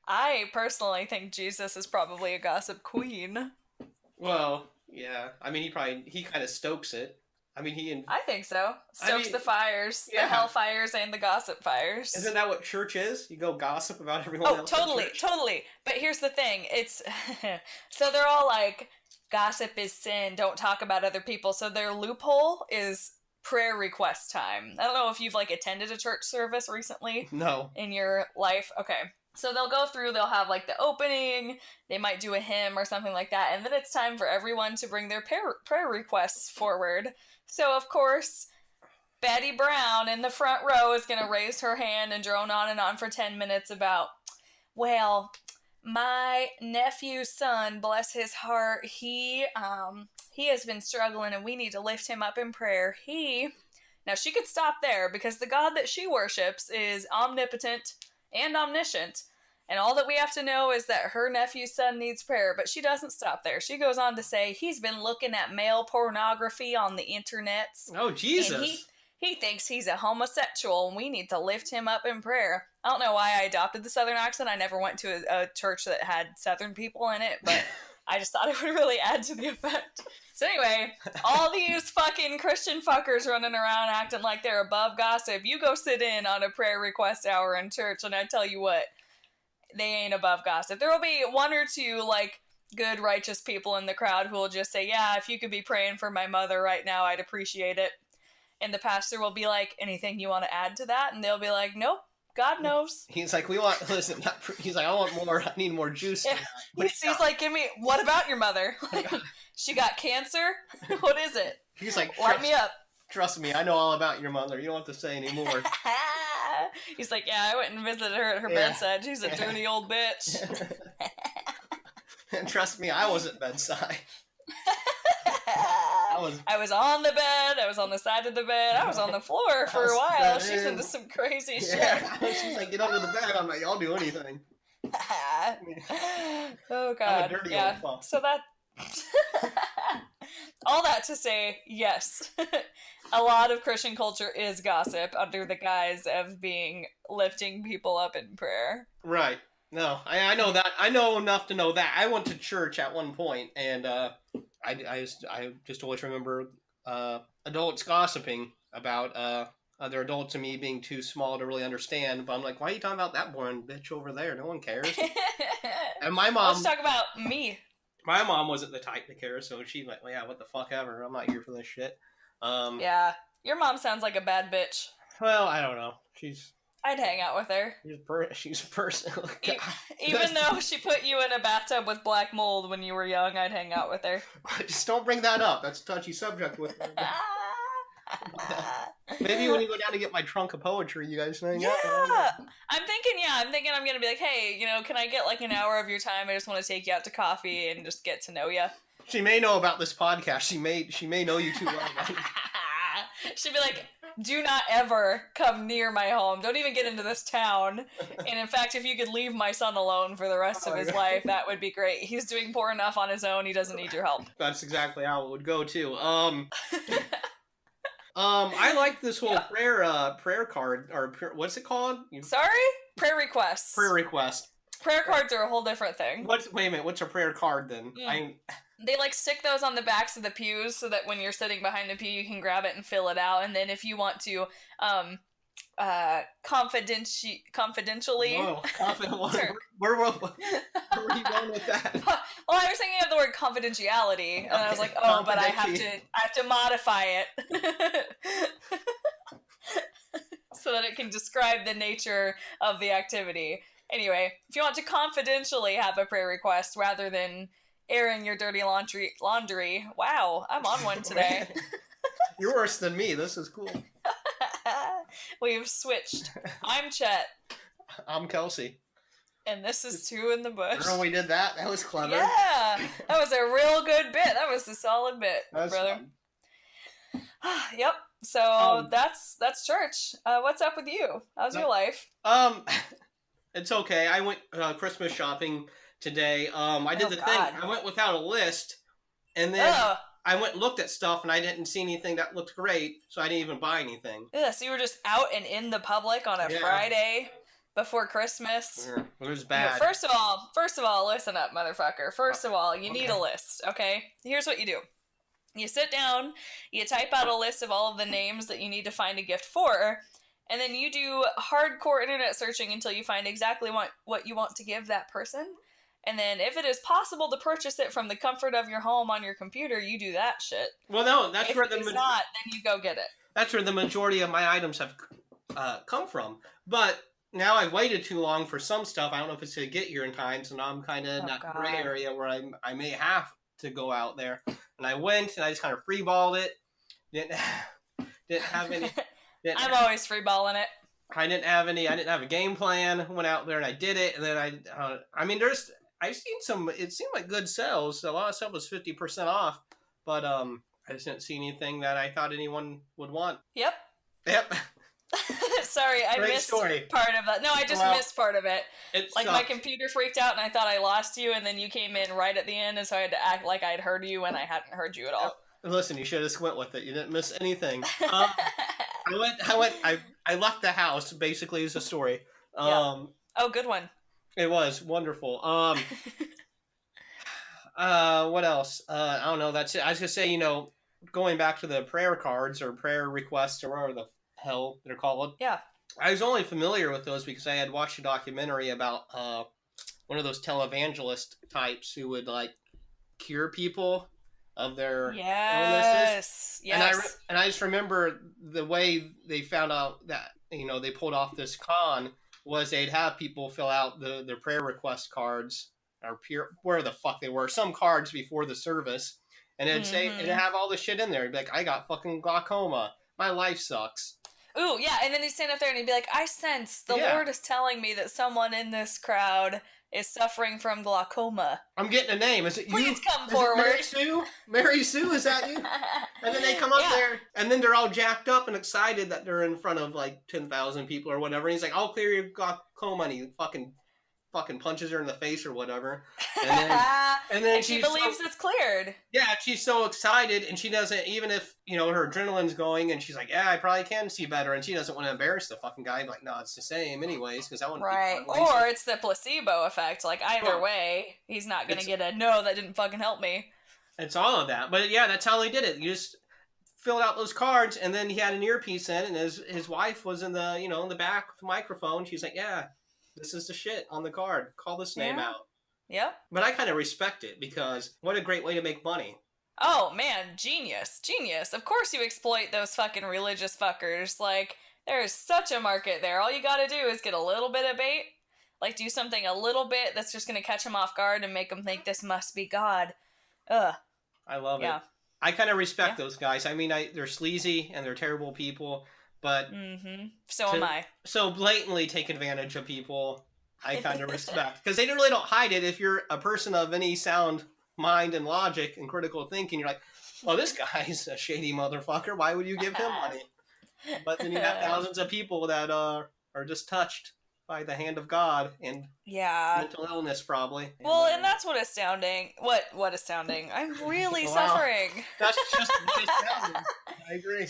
I personally think Jesus is probably a gossip queen. Well, yeah. I mean, he kind of stokes it. I mean, I think so. I Stokes mean, the fires, the yeah. hell fires, and the gossip Isn't fires. that what church is? You go gossip about everyone Oh, else at totally, church. totally. But here's the thing. It's so they're all like gossip is sin, don't talk about other people. So their loophole is prayer request time. I don't know if you've like attended a church service recently No. in your life. Okay. So they'll go through, they'll have like the opening, they might do a hymn or something like that, and then it's time for everyone to bring their prayer requests forward. So of course, Betty Brown in the front row is going to raise her hand and drone on and on for 10 minutes about, well, my nephew's son, bless his heart, he has been struggling and we need to lift him up in prayer. Now she could stop there because the God that she worships is omnipotent and omniscient. And all that we have to know is that her nephew's son needs prayer, but she doesn't stop there. She goes on to say he's been looking at male pornography on the internets, Oh, and he Jesus. he thinks he's a homosexual and we need to lift him up in prayer. I don't know why I adopted the Southern accent. I never went to a church that had Southern people in it, but I just thought it would really add to the effect. So anyway, all these fucking Christian fuckers running around acting like they're above gossip. You go sit in on a prayer request hour in church and I tell you what, they ain't above gossip. There will be one or two, like, good, righteous people in the crowd who will just say, yeah, if you could be praying for my mother right now, I'd appreciate it. And the pastor will be like, anything you want to add to that? And they'll be like, nope, God knows. He's like, listen, he's like, I want more, I need more juice. Yeah. He's like, give me, what about your mother? She got cancer? What is it? He's like, light me up. Trust me, I know all about your mother. You don't have to say anymore. He's like, yeah, I went and visited her at her bedside. She's a dirty old bitch. And trust me, I wasn't bedside. I was on the bed. I was on the side of the bed. I was on the floor for a while. She's into some crazy shit. She's like, get under the bed. I'm like, I'll do anything. Oh God. I'm a dirty old fuck. So that. All that to say, yes, a lot of Christian culture is gossip under the guise of being lifting people up in prayer. Right. No, I know that. I know enough to know that. I went to church at one point, and I just always remember adults gossiping about other adults and me being too small to really understand. But I'm like, why are you talking about that boring bitch over there? No one cares. And my mom. Let's talk about me. My mom wasn't the type to care, so she's like, well, yeah, what the fuck ever. I'm not here for this shit. Yeah, your mom sounds like a bad bitch. Well, I don't know. I'd hang out with her. She's a person. Even though she put you in a bathtub with black mold when you were young, I'd hang out with her. Just don't bring that up. That's a touchy subject with her. Maybe when you go down to get my trunk of poetry, you guys hang out. I'm thinking I'm gonna be like, hey, can I get like an hour of your time? I just want to take you out to coffee and just get to know you. She may know about this podcast. She may know you too well. She'd be like, do not ever come near my home. Don't even get into this town. And in fact, if you could leave my son alone for the rest of his life, that would be great. He's doing poor enough on his own. He doesn't need your help. That's exactly how it would go too. I like this whole prayer card, or what's it called? Sorry? Prayer requests. Prayer request. Prayer cards are a whole different thing. Wait a minute, what's a prayer card then? They like stick those on the backs of the pews so that when you're sitting behind the pew, you can grab it and fill it out. And then if you want to, confidentially. Whoa, where were you going with that? Well, I was thinking of the word confidentiality, and I was like, oh, but I have to modify it so that it can describe the nature of the activity. Anyway, if you want to confidentially have a prayer request rather than airing your dirty laundry. Wow, I'm on one today. You're worse than me. This is cool. We've switched. I'm Chet. I'm Kelsey. And this is Two in the Bush. Remember when we did that? That was clever. Yeah, that was a real good bit. That was a solid bit, brother. Yep. So that's church. What's up with you? How's your life? It's okay. I went Christmas shopping today. I did thing. I went without a list, and then I went and looked at stuff, and I didn't see anything that looked great, so I didn't even buy anything. Yeah, so you were just out and in the public on a Friday. before Christmas. It was Here, bad. first of all, listen up, motherfucker. First of all, you need Okay. a list, okay? Here's what you do. You sit down, you type out a list of all of the names that you need to find a gift for, and then you do hardcore internet searching until you find exactly what you want to give that person. And then if it is possible to purchase it from the comfort of your home on your computer, you do that shit. Well, no, If it is not, then you go get it. that's where the majority of my items have come from. But now I've waited too long for some stuff. I don't know if it's to get here in time, so now I'm kind of in that gray area where I may have to go out there. And I went and I just kind of freeballed it. Didn't have any. I'm always freeballing it. I didn't have any. I didn't have a game plan. Went out there and I did it. And then I mean, I've seen some. It seemed like good sales. A lot of stuff was 50% off, but I just didn't see anything that I thought anyone would want. Yep. Yep. Sorry, I missed part of that. No, I just missed part of it. Like, my computer freaked out and I thought I lost you, and then you came in right at the end, and so I had to act like I'd heard you when I hadn't heard you at all. Listen, you should have just went with it. You didn't miss anything. I left the house, basically, is the story. Oh, good one. It was wonderful. What else? I don't know. That's it. I was gonna say, going back to the prayer cards or prayer requests or whatever the hell they're called. Yeah. I was only familiar with those because I had watched a documentary about one of those televangelist types who would like cure people of their illnesses. Yes. And I just remember the way they found out that they pulled off this con was they'd have people fill out their prayer request cards or where the fuck they were, some cards before the service, and it'd say it'd have all the shit in there. It'd be like, I got fucking glaucoma. My life sucks. Ooh, yeah, and then he'd stand up there and he'd be like, I sense the Lord is telling me that someone in this crowd is suffering from glaucoma. I'm getting a name. Is it you? Please come forward. Mary Sue? Mary Sue, is that you? And then they come up there, and then they're all jacked up and excited that they're in front of like 10,000 people or whatever. And he's like, I'll clear your glaucoma. And he fucking punches her in the face or whatever. And then she believes it's cleared. Yeah, she's so excited, and she doesn't, even if, her adrenaline's going, and she's like, yeah, I probably can see better, and she doesn't want to embarrass the fucking guy. Like, no, it's the same anyways, because I want to Right, or it's the placebo effect. Like, either way, he's not going to get a, no, that didn't fucking help me. It's all of that. But yeah, that's how they did it. You just filled out those cards, and then he had an earpiece in, and his wife was in the, in the back with the microphone. She's like, yeah, this is the shit on the card. Call this name out. Yep. But I kind of respect it because what a great way to make money. Oh, man, genius. Of course you exploit those fucking religious fuckers. Like, there is such a market there. All you gotta do is get a little bit of bait, like do something a little bit that's just gonna catch them off guard and make them think this must be God. Ugh. I love it. I kind of respect those guys. I mean, they're sleazy and they're terrible people, but so am I. So blatantly take advantage of people, I kind of respect. Because they really don't hide it. If you're a person of any sound mind and logic and critical thinking, you're like, well, this guy's a shady motherfucker. Why would you give him money? But then you have thousands of people that are just touched by the hand of God and mental illness, probably. Well, and that's what astounding. What astounding? I'm really suffering. That's just astounding. I agree.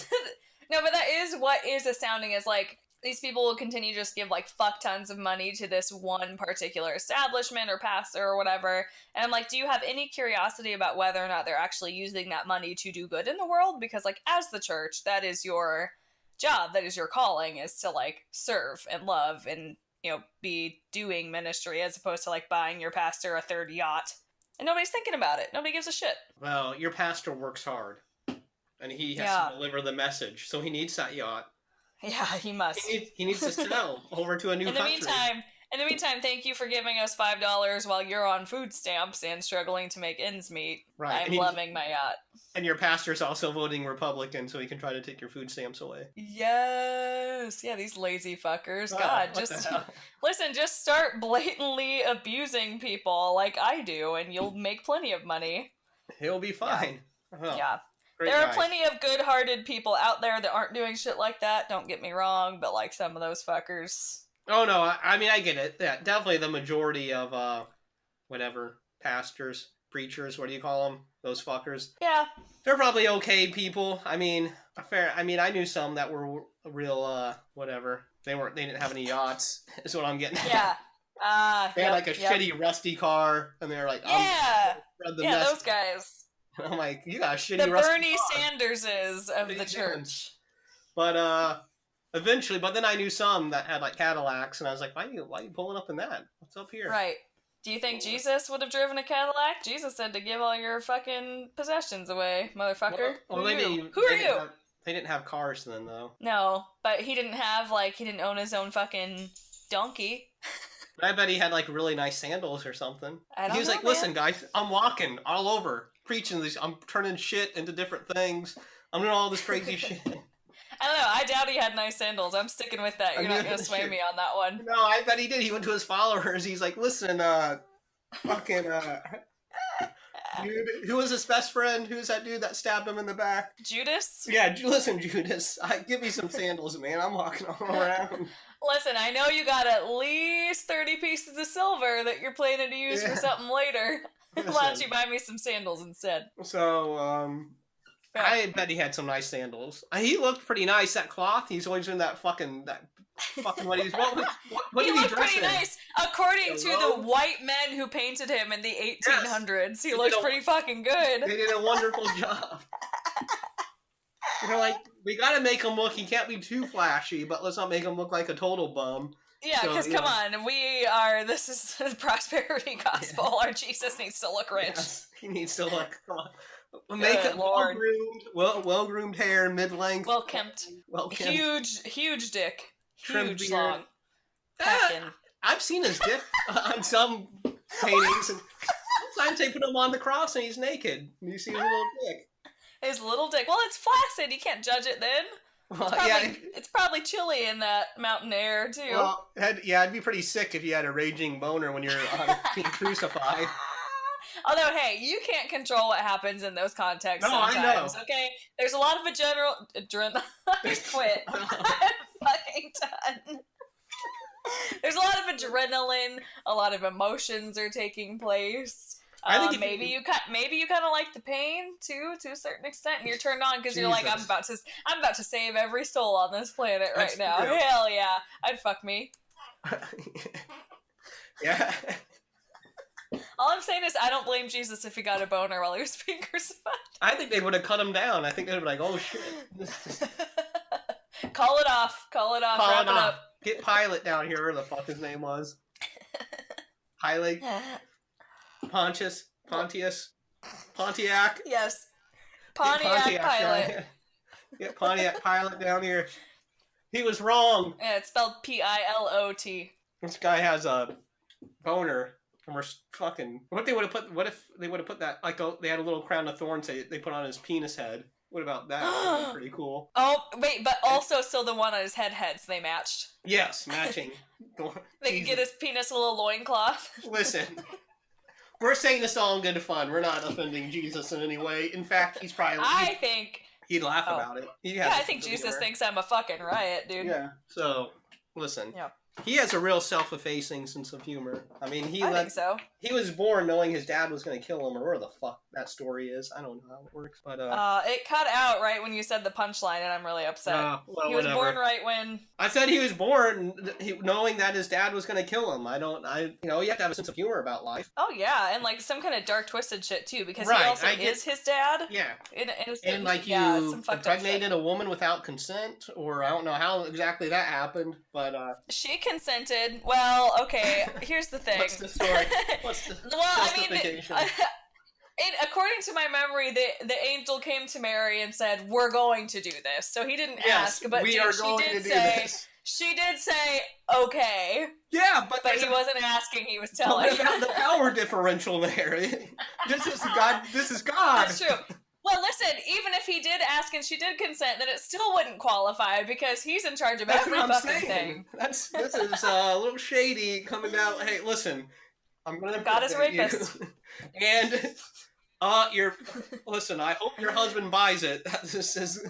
No, but that is what is astounding is like these people will continue to just give like fuck tons of money to this one particular establishment or pastor or whatever. And I'm like, do you have any curiosity about whether or not they're actually using that money to do good in the world? Because like as the church, that is your job, that is your calling, is to like serve and love and be doing ministry as opposed to like buying your pastor a third yacht. And nobody's thinking about it. Nobody gives a shit. Well, your pastor works hard. And he has to deliver the message. So he needs that yacht. Yeah, he must. He needs to sell over to a new country. In the meantime, thank you for giving us $5 while you're on food stamps and struggling to make ends meet. Right. I'm loving my yacht. And your pastor's also voting Republican, so he can try to take your food stamps away. Yes. Yeah, these lazy fuckers. God, just start blatantly abusing people like I do, and you'll make plenty of money. He'll be fine. Yeah. There are plenty of good-hearted people out there that aren't doing shit like that, don't get me wrong, but like some of those fuckers. Oh no, I mean I get it. Yeah, definitely the majority of pastors, preachers, what do you call them? Those fuckers. Yeah. They're probably okay people. I mean, I knew some that were real They didn't have any yachts. Is what I'm getting at. Yeah. They had like a shitty rusty car, and they're like, yeah, mess. those guys. I'm like, you got a shitty the rusty Bernie car. Sanderses of the church. But eventually, but then I knew some that had like Cadillacs, and I was like, why are you pulling up in that? What's up here? Right. Do you think Jesus would have driven a Cadillac? Jesus said to give all your fucking possessions away, motherfucker. Who are you? They didn't have cars then, though. No, but he didn't own his own fucking donkey. I bet he had like really nice sandals or something. He was like, listen, guys, I'm walking all over, preaching these, I'm turning shit into different things. I'm doing all this crazy shit. I don't know. I doubt he had nice sandals. I'm sticking with that. You're not going to sway me on that one. No, I bet he did. He went to his followers. He's like, listen, fucking, dude, who was his best friend? Who's that dude that stabbed him in the back? Judas? Yeah, listen, Judas. Give me some sandals, man. I'm walking all around. Listen, I know you got at least 30 pieces of silver that you're planning to use for something later. Why don't you buy me some sandals instead? So, I bet he had some nice sandals. He looked pretty nice. That cloth, he's always in that fucking what he's what he did he looked dress pretty in? Nice, according to the white men who painted him in the 1800s. Yes. He looked pretty fucking good. They did a wonderful job. Like, we gotta make him look. He can't be too flashy, but let's not make him look like a total bum. Yeah, because come on, this is the prosperity gospel. Our Jesus needs to look rich. Yes, he needs to look. Make it well-groomed hair, mid-length, well-kempt, huge dick, huge long. I've seen his dick on some paintings, and sometimes they put him on the cross and he's naked. You see his little dick. His little dick. Well, it's flaccid. You can't judge it then. Well, it's probably chilly in that mountain air too. Well, it'd be pretty sick if you had a raging boner when you're being crucified. Although, hey, you can't control what happens in those contexts sometimes, I know. Okay? There's a lot of adrenaline. Quit. I'm fucking done. There's a lot of adrenaline, a lot of emotions are taking place. I think maybe you kind of like the pain too, to a certain extent, and you're turned on because you're like, I'm about to save every soul on this planet right now. True. Hell yeah, I'd fuck me. Yeah. All I'm saying is I don't blame Jesus if he got a boner while he was being crucified. I think they would have cut him down. I think they'd be like, oh shit. Call it off. Wrap it up. Get Pilate down here, where the fuck his name was. Pilate. Pontius. Pontiac. Yes. Pontiac Pilate. Get Pontiac Pilate down here. He was wrong. Yeah, it's spelled Pilot. This guy has a boner. And we're fucking. What if they would have put that, like, they had a little crown of thorns they put on his penis head? What about that? That pretty cool. Oh, wait, but also still the one on his head, so they matched. Yes, matching. They could get his penis a little loincloth. Listen, we're saying this all in good fun. We're not offending Jesus in any way. In fact, he's probably. I think he'd laugh about it. I think Jesus thinks I'm a fucking riot, dude. Yeah. So, listen. Yeah. He has a real self-effacing sense of humor. I mean, I think so. He was born knowing his dad was going to kill him, or where the fuck that story is. I don't know how it works, but it cut out right when you said the punchline, and I'm really upset. Well, he was born right when I said he was born knowing that his dad was going to kill him. You have to have a sense of humor about life. Oh yeah, and like some kind of dark twisted shit too, because he also is his dad. Yeah, and like you impregnated a woman without consent, or I don't know how exactly that happened, but she consented. Well, okay, here's the thing. What's the story? According to my memory, the angel came to Mary and said, "We're going to do this." So he didn't ask, but she did say, "Okay." Yeah, but he wasn't asking; he was telling. What about the power differential there? This is God. This is God. That's true. Well, listen, even if he did ask and she did consent, then it still wouldn't qualify because he's in charge of every fucking thing. This is a little shady coming out. Hey, listen, I'm gonna God is a rapist. And listen, I hope your husband buys it. This is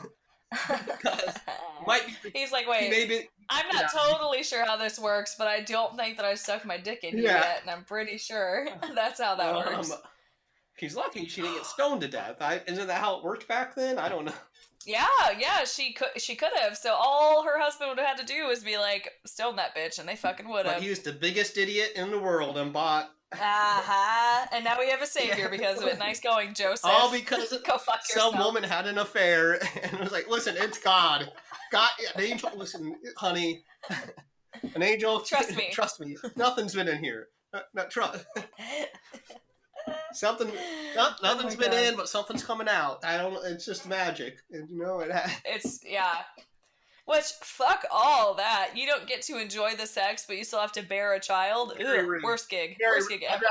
he's like, wait, maybe I'm not totally sure how this works, but I don't think that I stuck my dick in you yet, and I'm pretty sure that's how that works. She's lucky she didn't get stoned to death. Isn't that how it worked back then? I don't know. Yeah, she could have. So all her husband would have had to do was be like, stone that bitch, and they fucking would But have. he was the biggest idiot in the world and bought. And now we have a savior because of it. Nice going, Joseph. All because Go fuck yourself. some woman had an affair and was like, listen, it's God. God, an angel, listen, honey. An angel, Trust me. Trust me. Nothing's been in here. Not trust. Nothing's been in, but something's coming out. I don't. It's just magic, and you know it. It's Which fuck all that. You don't get to enjoy the sex, but you still have to bear a child. Ugh, worst gig. Worst gig ever.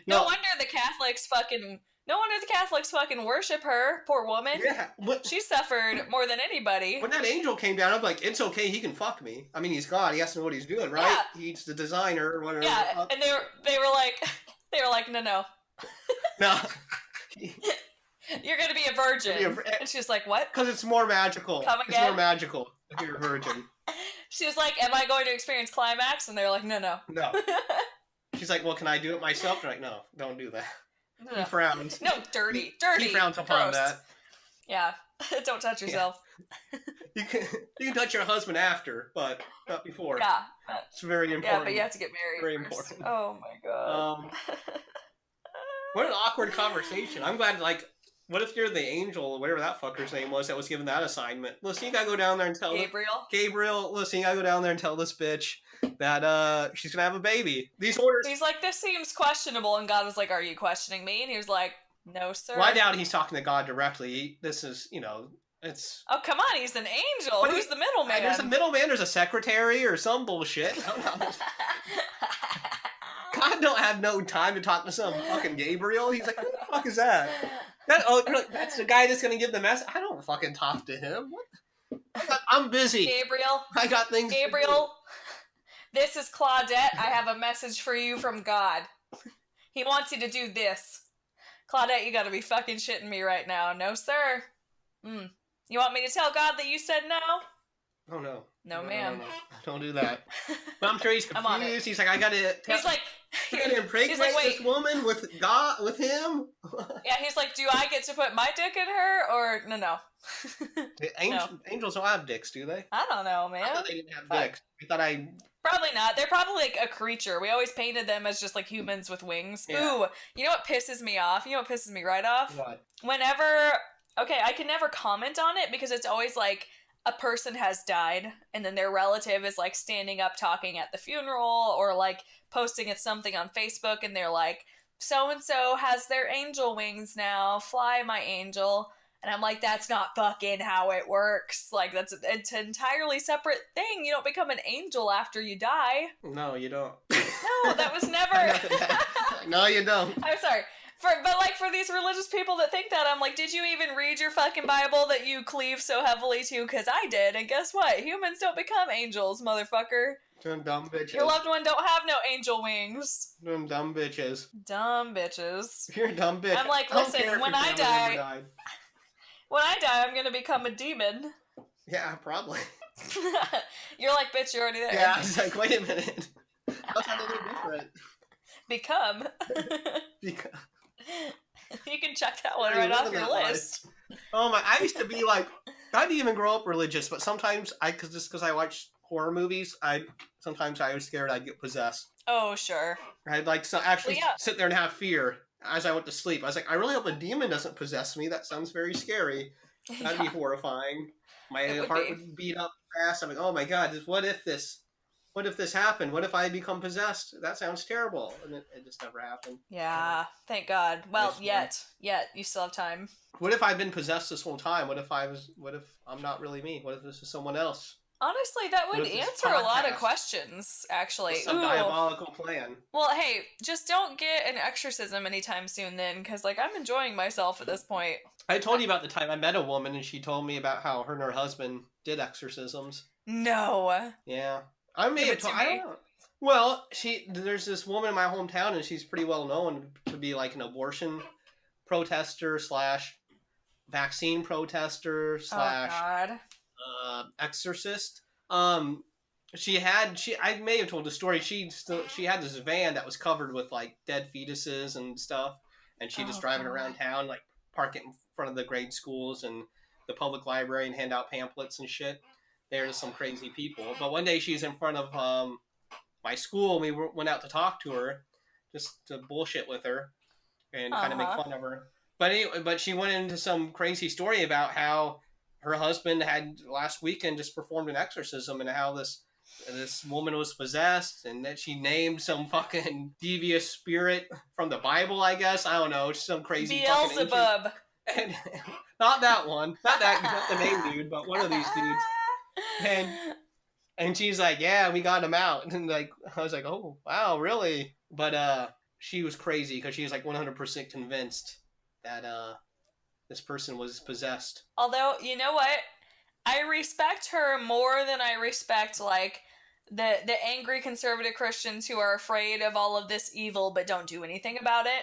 No wonder the Catholics fucking worship her. Poor woman. Yeah, she suffered more than anybody. When that angel came down, I'm like, it's okay. He can fuck me. I mean, he's God. He has to know what he's doing, right? Yeah. He's the designer or whatever. Yeah, and they were like, no. No. You're gonna be a virgin. And she's like, what? Because it's more magical. Come again? It's more magical if you're a virgin. She was like, am I going to experience climax? And they're like, no. No. She's like, well, can I do it myself? They're like, no, don't do that. No. He frowns. No, dirty. He frowns upon that. Yeah. Don't touch yourself. Yeah. You can touch your husband after, but not before. Yeah. It's very important. Yeah, but you have to get married Very first. important. Oh my god. What an awkward conversation. I'm glad, like, what if you're the angel, or whatever that fucker's name was that was given that assignment? Listen, you gotta go down there and tell Gabriel, listen, you gotta go down there and tell this bitch that she's gonna have a baby. These orders. He's like, this seems questionable, and God was like, are you questioning me? And he was like, no, sir. Well, I doubt he's talking to God directly. This is, it's... Oh, come on, he's an angel. Who's the middleman? There's a middleman, there's a secretary or some bullshit. I don't know. God don't have no time to talk to some fucking Gabriel. He's like, who the fuck is that? That's the guy that's gonna give the message. I don't fucking talk to him. What? I'm busy. Gabriel. I got things. Gabriel, this is Claudette. I have a message for you from God. He wants you to do this. Claudette, you gotta be fucking shitting me right now. No, sir. You want me to tell God that you said no? Oh, no. No, ma'am. No. Don't do that. But I'm sure he's confused. He's like, I gotta impregnate this woman with God, with him? Yeah, he's like, do I get to put my dick in her? Or, no. Angels don't have dicks, do they? I don't know, man. I thought they didn't have dicks. Probably not. They're probably like a creature. We always painted them as just like humans with wings. Yeah. Ooh, you know what pisses me off? You know what pisses me right off? What? I can never comment on it because it's always like, a person has died and then their relative is like standing up talking at the funeral or like posting something on Facebook and they're like, so-and-so has their angel wings now, fly my angel. And I'm like, that's not fucking how it works. Like, it's an entirely separate thing. You don't become an angel after you die. No, you don't. No, that was never... No, you don't. I'm sorry. But for these religious people that think that, I'm like, did you even read your fucking Bible that you cleave so heavily to? Because I did, and guess what? Humans don't become angels, motherfucker. Them dumb bitches. Your loved one don't have no angel wings. Them dumb bitches. Dumb bitches. You're a dumb bitch. I'm like, listen, when I die, I'm gonna become a demon. Yeah, probably. You're like, bitch, you're already there. Yeah, I was like, wait a minute. How's that a little different? Become. You can check that one right off your list. Oh my! I used to be like, I didn't even grow up religious, but sometimes because I watch horror movies, sometimes I was scared I'd get possessed. Oh sure. I'd like sit there and have fear as I went to sleep. I was like, I really hope a demon doesn't possess me. That sounds very scary. That'd be horrifying. My heart would beat up fast. I'm like, oh my god, what if this happened? What if I become possessed? That sounds terrible. And it just never happened. Yeah, thank God. Well, yet, you still have time. What if I've been possessed this whole time? What if I'm not really me? What if this is someone else? Honestly, that would answer a lot of questions, actually. It's a diabolical plan. Well, hey, just don't get an exorcism anytime soon then, because, I'm enjoying myself at this point. I told you about the time I met a woman, and she told me about how her and her husband did exorcisms. No. Yeah. I may have told... I don't know. Well, there's this woman in my hometown, and she's pretty well known to be, an abortion protester / vaccine protester / exorcist. I may have told the story. She had this van that was covered with dead fetuses and stuff, and she just Oh driving god. around town, like park it in front of the grade schools and the public library and hand out pamphlets and shit. There's some crazy people. But one day she's in front of my school, and went out to talk to her, just to bullshit with her and kind of make Uh-huh. fun of her. But anyway, but she went into some crazy story about how her husband had last weekend just performed an exorcism, and how this woman was possessed, and that she named some fucking devious spirit from the Bible, I guess. I don't know, some crazy fucking ancient. Beelzebub. And not that one, not the main dude, but one of these dudes. And she's like, yeah, we got him out. And like, I was like, oh wow, really? But she was crazy because she was like 100% convinced that this person was possessed. Although, you know what? I respect her more than I respect like the angry conservative Christians who are afraid of all of this evil but don't do anything about it.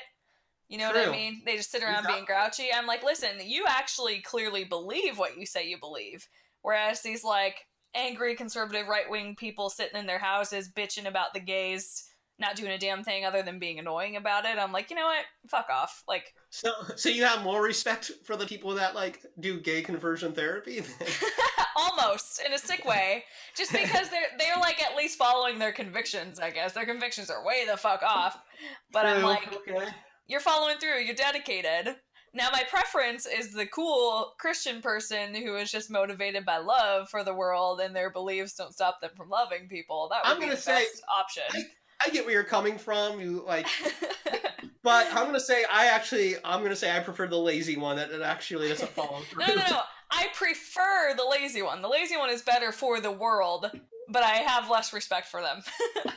You know what I True. mean? They just sit around being Exactly. grouchy. I'm like, listen, you actually clearly believe what you say you believe. Whereas these like angry conservative right wing people sitting in their houses bitching about the gays not doing a damn thing other than being annoying about it. I'm like, you know what? Fuck off. Like, So you have more respect for the people that like do gay conversion therapy than... almost in a sick way, just because they're like at least following their convictions. I guess their convictions are way the fuck off, but True. I'm like, Okay. you're following through. You're dedicated. Now, my preference is the cool Christian person who is just motivated by love for the world and their beliefs don't stop them from loving people. That would I'm be gonna the say best option. I get where you're coming from. You like, but I'm gonna say I prefer the lazy one that actually doesn't follow through. No. I prefer the lazy one. The lazy one is better for the world, but I have less respect for them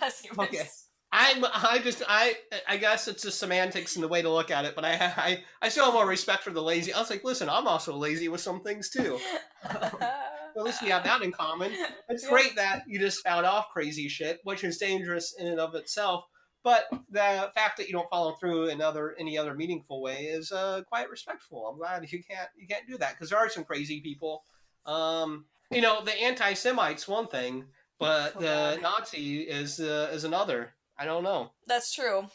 as humans. Okay. I guess it's just semantics and the way to look at it, but I still have more respect for the lazy. I was like, listen, I'm also lazy with some things too. At least we have that in common. It's Yeah. great that you just found off crazy shit, which is dangerous in and of itself. But the fact that you don't follow through in any other meaningful way is quite respectful. I'm glad you can't do that, because there are some crazy people. The anti-Semites one thing, but the Nazi is another. I don't know. That's true.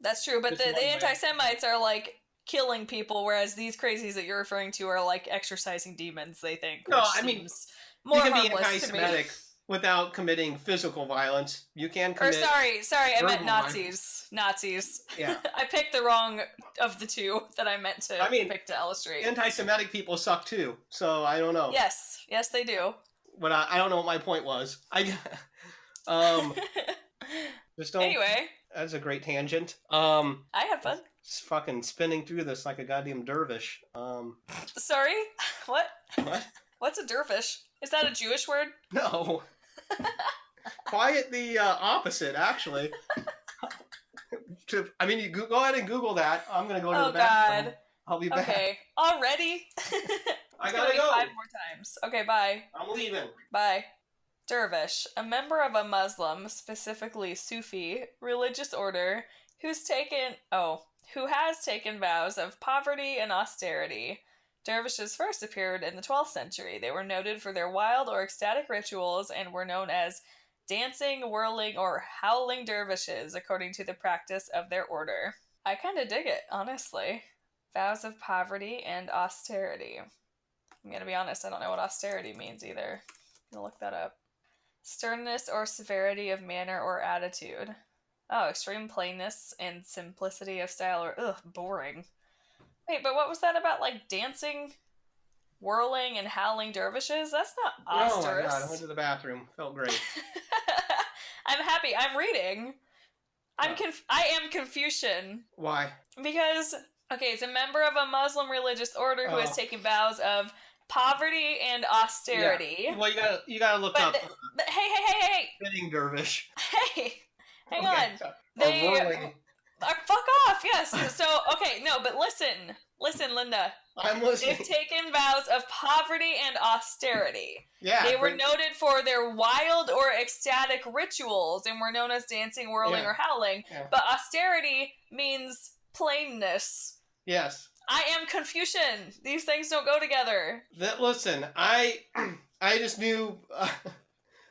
That's true. But Just the one way. anti-Semites are like killing people, whereas these crazies that you're referring to are like exorcising demons. They think. No, Which I mean, seems more you can be harmless to me. anti-Semitic without committing physical violence. You can Or commit. sorry, I meant verbal Nazis. Nazis. Yeah. I picked the wrong of the two that I meant to pick to illustrate. Anti-Semitic people suck too, so I don't know. Yes, they do. But I don't know what my point was. Just don't. Anyway, That's a great tangent. I had fun. Just fucking spinning through this like a goddamn dervish. Sorry? What? What? What's a dervish? Is that a Jewish word? No. Quite the opposite, actually. You go ahead and Google that. I'm gonna go to the bathroom. God. I'll be back. Okay. Already? I gotta go. 5 more times. Okay, bye. I'm leaving. Bye. Dervish, a member of a Muslim, specifically Sufi, religious order who has taken vows of poverty and austerity. Dervishes first appeared in the 12th century. They were noted for their wild or ecstatic rituals and were known as dancing, whirling, or howling dervishes, according to the practice of their order. I kind of dig it, honestly. Vows of poverty and austerity. I'm gonna be honest, I don't know what austerity means either. I'm gonna look that up. Sternness or severity of manner or attitude. Oh, extreme plainness and simplicity of style or, boring. Wait, but what was that about, like, dancing, whirling, and howling dervishes? That's not austerous. Oh my god, I went to the bathroom. Felt great. I'm happy. I'm reading. I am Confucian. Why? Because, okay, it's a member of a Muslim religious order who has taken vows of poverty and austerity. Yeah. Well, you gotta look up. But hey! Spinning dervish. Hey, hang on. They whirling. Fuck off. Yes. So okay, no, but listen, Linda. I'm listening. They've taken vows of poverty and austerity. Yeah. They were noted for their wild or ecstatic rituals and were known as dancing, whirling, or howling. Yeah. But austerity means plainness. Yes. I am Confucian. These things don't go together. Listen, I just knew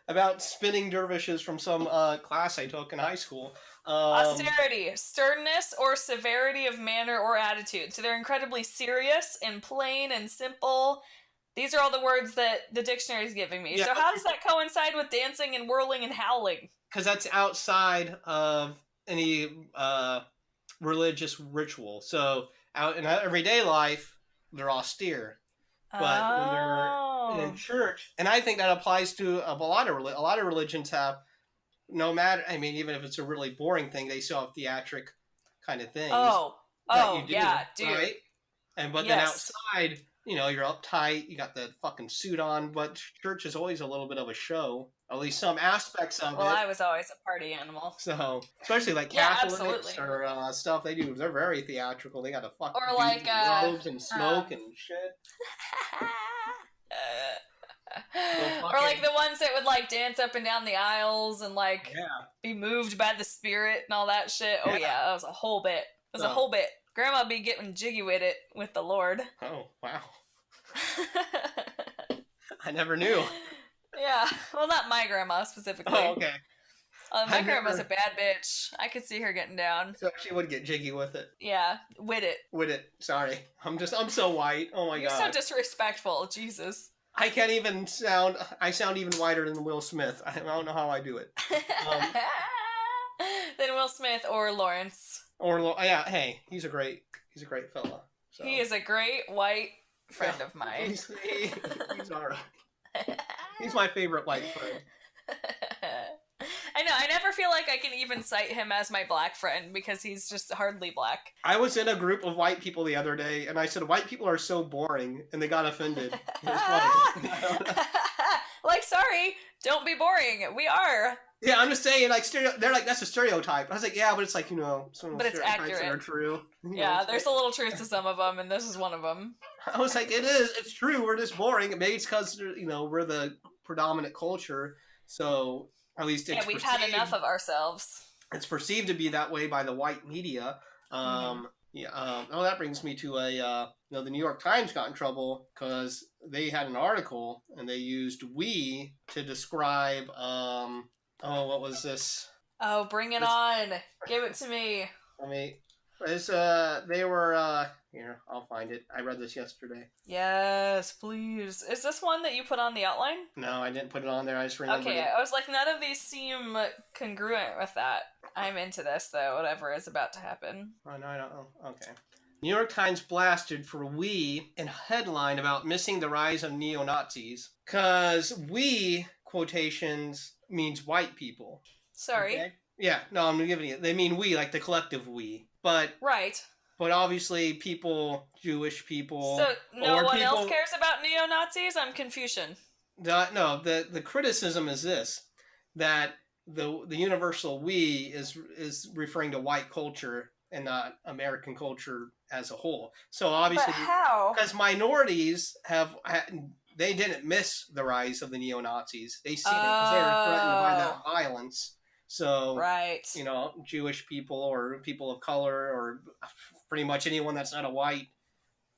about spinning dervishes from some class I took in high school. Austerity, sternness or severity of manner or attitude. So they're incredibly serious and plain and simple. These are all the words that the dictionary is giving me. Yeah, So how does that coincide with dancing and whirling and howling? because that's outside of any religious ritual. So out in everyday life, they're austere, but when they're in Oh. church, and I think that applies to a lot of a lot of religions have no matter. I mean, even if it's a really boring thing, they still have theatric kind of things Oh. that you Oh, do, yeah, dude. right? And but then Yes. outside, you know, you're uptight, you got the fucking suit on, but church is always a little bit of a show, at least some aspects of Well, it. I was always a party animal. So, especially like Yeah, Catholics absolutely. or stuff they do, they're very theatrical. They got to fuck Or dudes like, in robes and smoke um, and shit. So or like fucking the ones that would like dance up and down the aisles and like yeah, be moved by the spirit and all that shit. Oh yeah. yeah, that was a whole bit. It was a So, whole bit. Grandma be getting jiggy with it with the Lord. oh wow, I never knew. Yeah, well, not my grandma Oh specifically. okay, I My grandma's a never. bad bitch. I could see her getting down. So she would get jiggy with it. Yeah, with it. With it. Sorry, I'm so white. Oh my You're so god. disrespectful, Jesus. I can't even sound. I sound even whiter than Will Smith. I don't know how I do it. Um, Then Will Smith or Lawrence. yeah. Hey, he's a great fella. So He is a great white friend yeah, of mine. he's all right. He's my favorite white friend. I know, I never feel like I can even cite him as my black friend because he's just hardly black. I was in a group of white people the other day, and I said white people are so boring, and they got offended. It was funny. Like, sorry, don't be boring. We are. Yeah, I'm just saying, like, they're like, that's a stereotype. I was like, yeah, but it's like, you know, some But it's stereotypes that accurate. are true. You Yeah, know, there's a little truth to some of them, and this is one of them. I was like, it's true. We're just boring. Maybe it's because, you know, we're the predominant culture. So at least Yeah, we've had enough of ourselves. it's perceived to be that way by the white media. Mm-hmm. Yeah. Oh, that brings me to you know, the New York Times got in trouble because they had an article and they used "we" to describe. Oh, what was this? Oh, bring it on. Give it to me. I mean, they were here. I'll find it. I read this yesterday. Yes, please. Is this one that you put on the outline? No, I didn't put it on there. I just remembered Okay, it. I was like, none of these seem congruent with that. I'm into this, though, whatever is about to happen. Oh no, I don't know. Okay. New York Times blasted for "we" in headline about missing the rise of neo-Nazis. Cause "we" quotations means white people. Sorry. Okay. Yeah, no, I'm giving you. They mean "we" like the collective "we," Right. but obviously people, Jewish people, So, no or one people. else cares about neo-Nazis? I'm Confucian. No, the criticism is this: that the universal "we" is referring to white culture and not American culture as a whole. So But obviously, how? because minorities they didn't miss the rise of the neo Nazis. They seen it because they were threatened by that violence. So Right. you know, Jewish people or people of color or pretty much anyone that's not a white,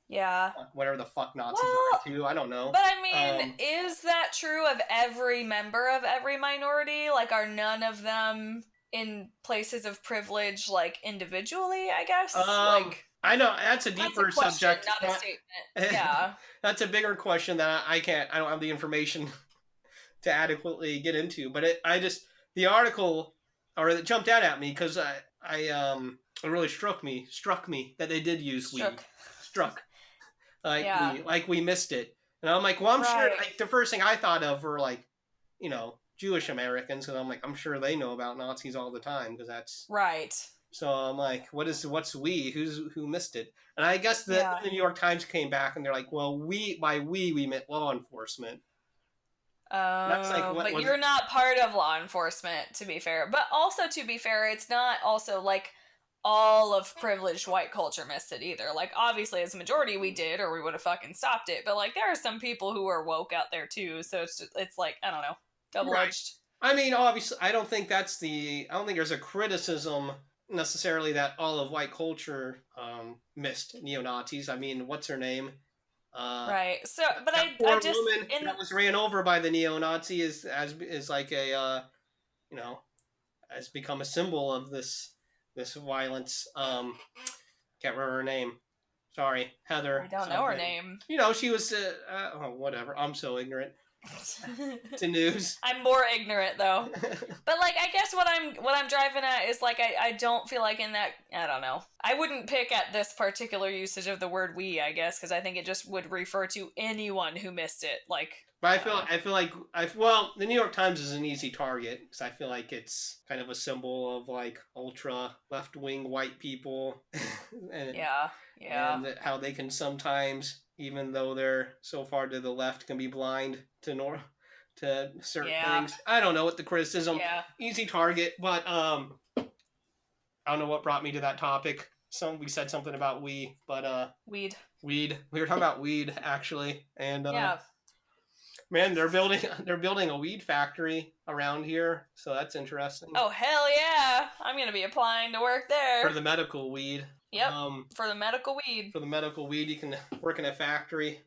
Yeah. whatever the fuck Nazis Well, are too. I don't know. but I mean, is that true of every member of every minority? Like, are none of them in places of privilege, like, individually, I guess? Like, I know that's a that's deeper a question, subject. not a statement. Yeah. That's a bigger question that I can't. I don't have the information to adequately get into. But the article, or it jumped out at me because it really struck me that they did use struck like Yeah. we missed it, and I'm like, well, I'm sure. Right. Like the first thing I thought of were like, you know, Jewish Americans, and I'm like, I'm sure they know about Nazis all the time because that's Right. so I'm like, what's we? Who missed it? And I guess that the New York Times came back and they're like, well, by we meant law enforcement. That's like, But you're not part of law enforcement, to be fair. But also, to be fair, it's not also like all of privileged white culture missed it either. Like, obviously, as a majority, we did, or we would have fucking stopped it. But like, there are some people who are woke out there too. So it's like, I don't know, double edged. Right. I mean, obviously, I don't think there's a criticism necessarily that all of white culture missed neo-Nazis. I mean, what's her name? Right. So, but that I poor just woman that was ran over by the neo-Nazi is like a you know, has become a symbol of this violence. Can't remember her name. Sorry, Heather I don't know her something. name. You know, she was whatever. I'm so ignorant to news. I'm more ignorant though. But like I guess what I'm driving at is like I don't feel like in that I don't know. I wouldn't pick at this particular usage of the word we, I guess, because I think it just would refer to anyone who missed it. Like But I feel like well, the New York Times is an easy target because I feel like it's kind of a symbol of like ultra left wing white people, and yeah. and how they can sometimes, even though they're so far to the left, can be blind to certain things. I don't know what the criticism. Yeah. Easy target, but I don't know what brought me to that topic. We said something about weed. We were talking about weed actually, and yeah. man, they're building a weed factory around here, so that's interesting. Oh hell yeah! I'm gonna be applying to work there For the medical weed. Yep. For the medical weed. For the medical weed, you can work in a factory.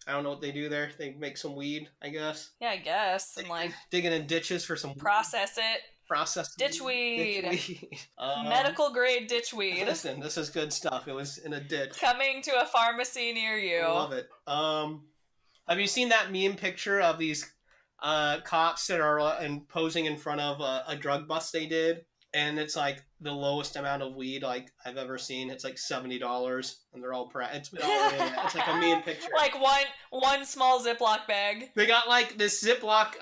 I don't know what they do there. They make some weed, I guess. Yeah, I guess. And like digging in ditches for some process it. Process ditch weed. Ditch medical grade ditch weed. Listen, this is good stuff. It was in a ditch. Coming to a pharmacy near you. I love it. Have you seen that meme picture of these cops that are posing in front of a drug bust they did? And it's like the lowest amount of weed like I've ever seen. It's like $70, and they're all it's like a meme picture. Like one small Ziploc bag. They got like this Ziploc.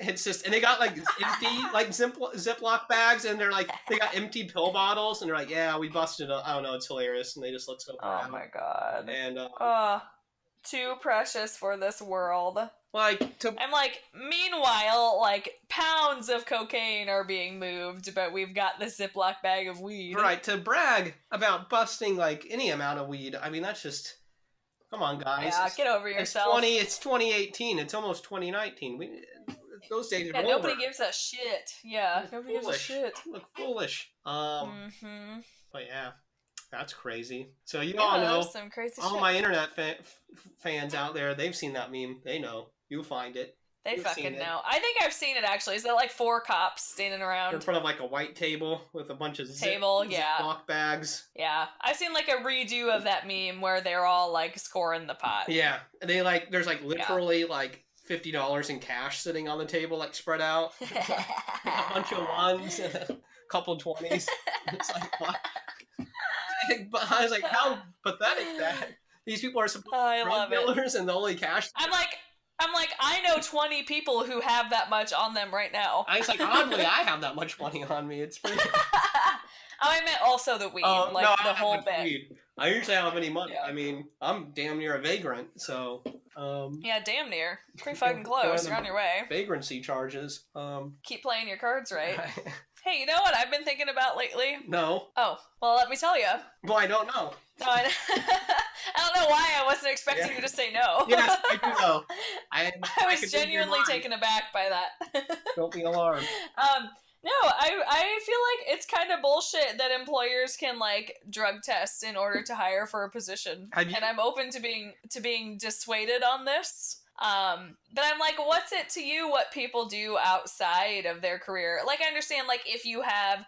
It's just, and they got like empty like Ziploc bags, and they're like they got empty pill bottles, and they're like, yeah, we busted. I don't know. It's hilarious, and they just look so proud. Oh my god. And too precious for this world. I'm like, meanwhile, like, pounds of cocaine are being moved, but we've got this Ziploc bag of weed. Right, to brag about busting, like, any amount of weed. I mean, that's just... Come on, guys. Yeah, get over yourself. It's 2018. It's almost 2019. Those days are over. Nobody gives a shit. Yeah, nobody gives a shit. Look foolish. But yeah. That's crazy. So you all know, some crazy all shit. My internet fans out there, they've seen that meme. They know. You'll find it. You've fucking know. I think I've seen it, actually. Is that like 4 cops standing around? In front of like a white table with a bunch of Ziploc bags. Yeah. I've seen like a redo of that meme where they're all like scoring the pot. Yeah. They like, there's like literally like $50 in cash sitting on the table, like spread out. A bunch of ones and a couple 20s. It's like, what? But I was like, how pathetic that these people are supposed to be drug dealers and the only cash. I'm like, I know 20 people who have that much on them right now. I was like, oddly, I have that much money on me. It's pretty. I meant also the weed, the whole bit. Weed. I usually don't have any money. Yeah. I mean, I'm damn near a vagrant, so. Yeah, damn near. Pretty fucking close. You're on your way. Vagrancy charges. Keep playing your cards right. Hey, you know what I've been thinking about lately? No. Oh, well, let me tell you. Well, I don't know. No, I don't know why I wasn't expecting you to say no. Yes, I do know. I was genuinely taken aback by that. Don't be alarmed. No, I feel like it's kind of bullshit that employers can like drug test in order to hire for a position. And I'm open to being dissuaded on this. But I'm like, what's it to you what people do outside of their career? Like, I understand, like, if you have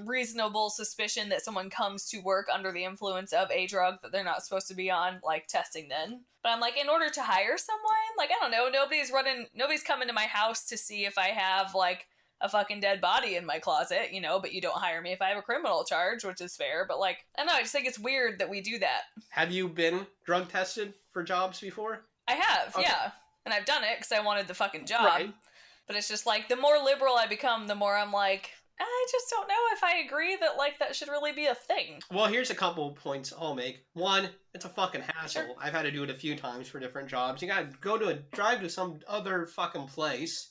reasonable suspicion that someone comes to work under the influence of a drug that they're not supposed to be on, like, testing then. But I'm like, in order to hire someone, like, I don't know, nobody's coming to my house to see if I have, like, a fucking dead body in my closet, you know, but you don't hire me if I have a criminal charge, which is fair, but, like, I don't know, I just think it's weird that we do that. Have you been drug tested for jobs before? I have, okay. Yeah. And I've done it because I wanted the fucking job. Right. But it's just like, the more liberal I become, the more I'm like, I just don't know if I agree that, like, that should really be a thing. Well, here's a couple of points I'll make. One, it's a fucking hassle. Sure. I've had to do it a few times for different jobs. You gotta drive to some other fucking place.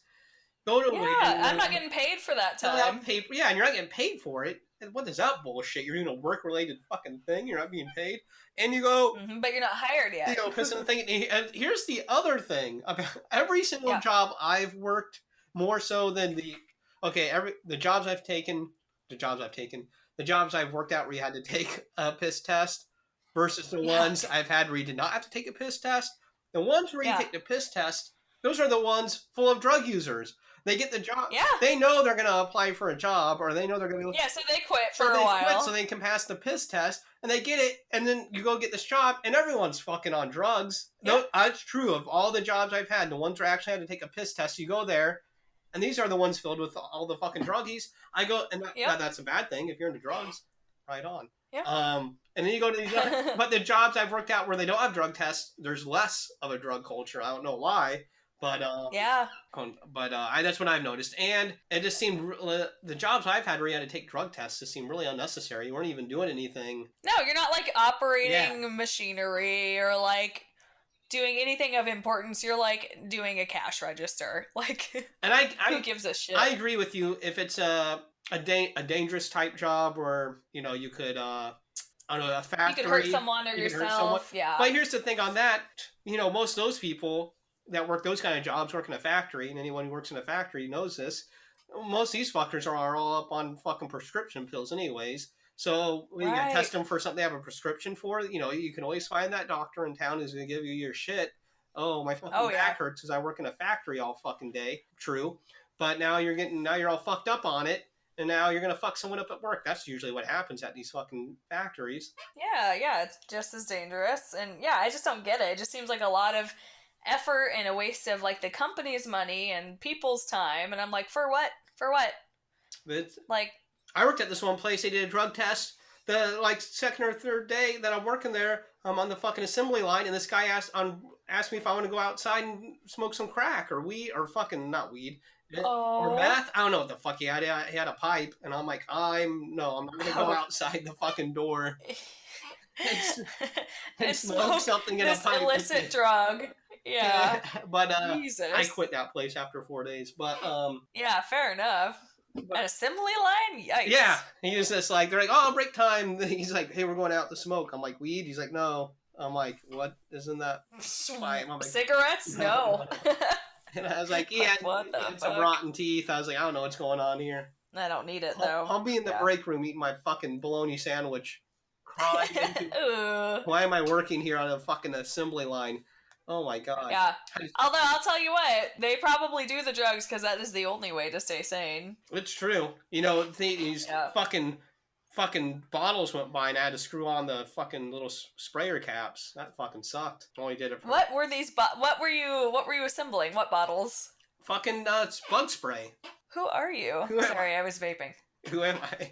I'm not getting paid for that time. And you're not getting paid for it. What is that bullshit? You're doing a work-related fucking thing. You're not being paid. And you go... Mm-hmm, but you're not hired yet. You go, because I'm thinking... And here's the other thing. About every single job I've worked, more so than the jobs I've taken... The jobs I've worked out where you had to take a piss test versus the ones I've had where you did not have to take a piss test. The ones where you take the piss test, those are the ones full of drug users. They get the job. Yeah. They know they're gonna apply for a job, or they know they're gonna. Yeah, so they quit So for a they while. quit so they can pass the piss test, and they get it, and then you go get this job, and everyone's fucking on drugs. Yeah. No, that's true. Of all the jobs I've had, the ones where I actually had to take a piss test, you go there, and these are the ones filled with all the fucking druggies. I go, and that's a bad thing if you're into drugs. Right on. Yeah. And then you go to these other, but the jobs I've worked out where they don't have drug tests, there's less of a drug culture. I don't know why, but yeah. But that's what I've noticed, and it just seemed the jobs I've had where you had to take drug tests just seemed really unnecessary. You weren't even doing anything. No, you're not like operating machinery or like doing anything of importance. You're like doing a cash register. Like, and who gives a shit? I agree with you. If it's a dangerous type job where you could I don't know, a factory, you could hurt someone or yourself. Yeah. But here's the thing on that. Most of those people that work those kind of jobs work in a factory, and anyone who works in a factory knows this. Most of these fuckers are all up on fucking prescription pills anyways. So when you can test them for something they have a prescription for, you can always find that doctor in town who's going to give you your shit. Oh, my fucking back hurts because I work in a factory all fucking day. True. But now you're all fucked up on it, and now you're going to fuck someone up at work. That's usually what happens at these fucking factories. Yeah, it's just as dangerous. And yeah, I just don't get it. It just seems like a lot of effort and a waste of like the company's money and people's time, and I'm like, for what? But like, I worked at this one place. They did a drug test the second or third day that I'm working there. I'm on the fucking assembly line, and this guy asked me if I want to go outside and smoke some crack or weed or fucking not weed or meth. I don't know what the fuck he had. He had a pipe, and I'm like, I'm not gonna go outside the fucking door and smoke something in a pipe. Illicit drug. Yeah. But I quit that place after 4 days. But yeah, fair enough. An assembly line? Yikes. Yeah. He was just like, they're like, oh, break time. He's like, hey, we're going out to smoke. I'm like, weed? He's like, no. I'm like, what? Isn't that fine? I'm like, cigarettes? No. And I was like, yeah, it's some rotten teeth. I was like, I don't know what's going on here. I don't need it, though. I'll be in the break room eating my fucking bologna sandwich. Crying. Why am I working here on a fucking assembly line? Oh my god. Yeah. Although, I'll tell you what, they probably do the drugs because that is the only way to stay sane. It's true. These fucking bottles went by and I had to screw on the fucking little sprayer caps. That fucking sucked. Only did it for... What were these what were you assembling? What bottles? Fucking bug spray. Who are you? Sorry, I was vaping. Who am I?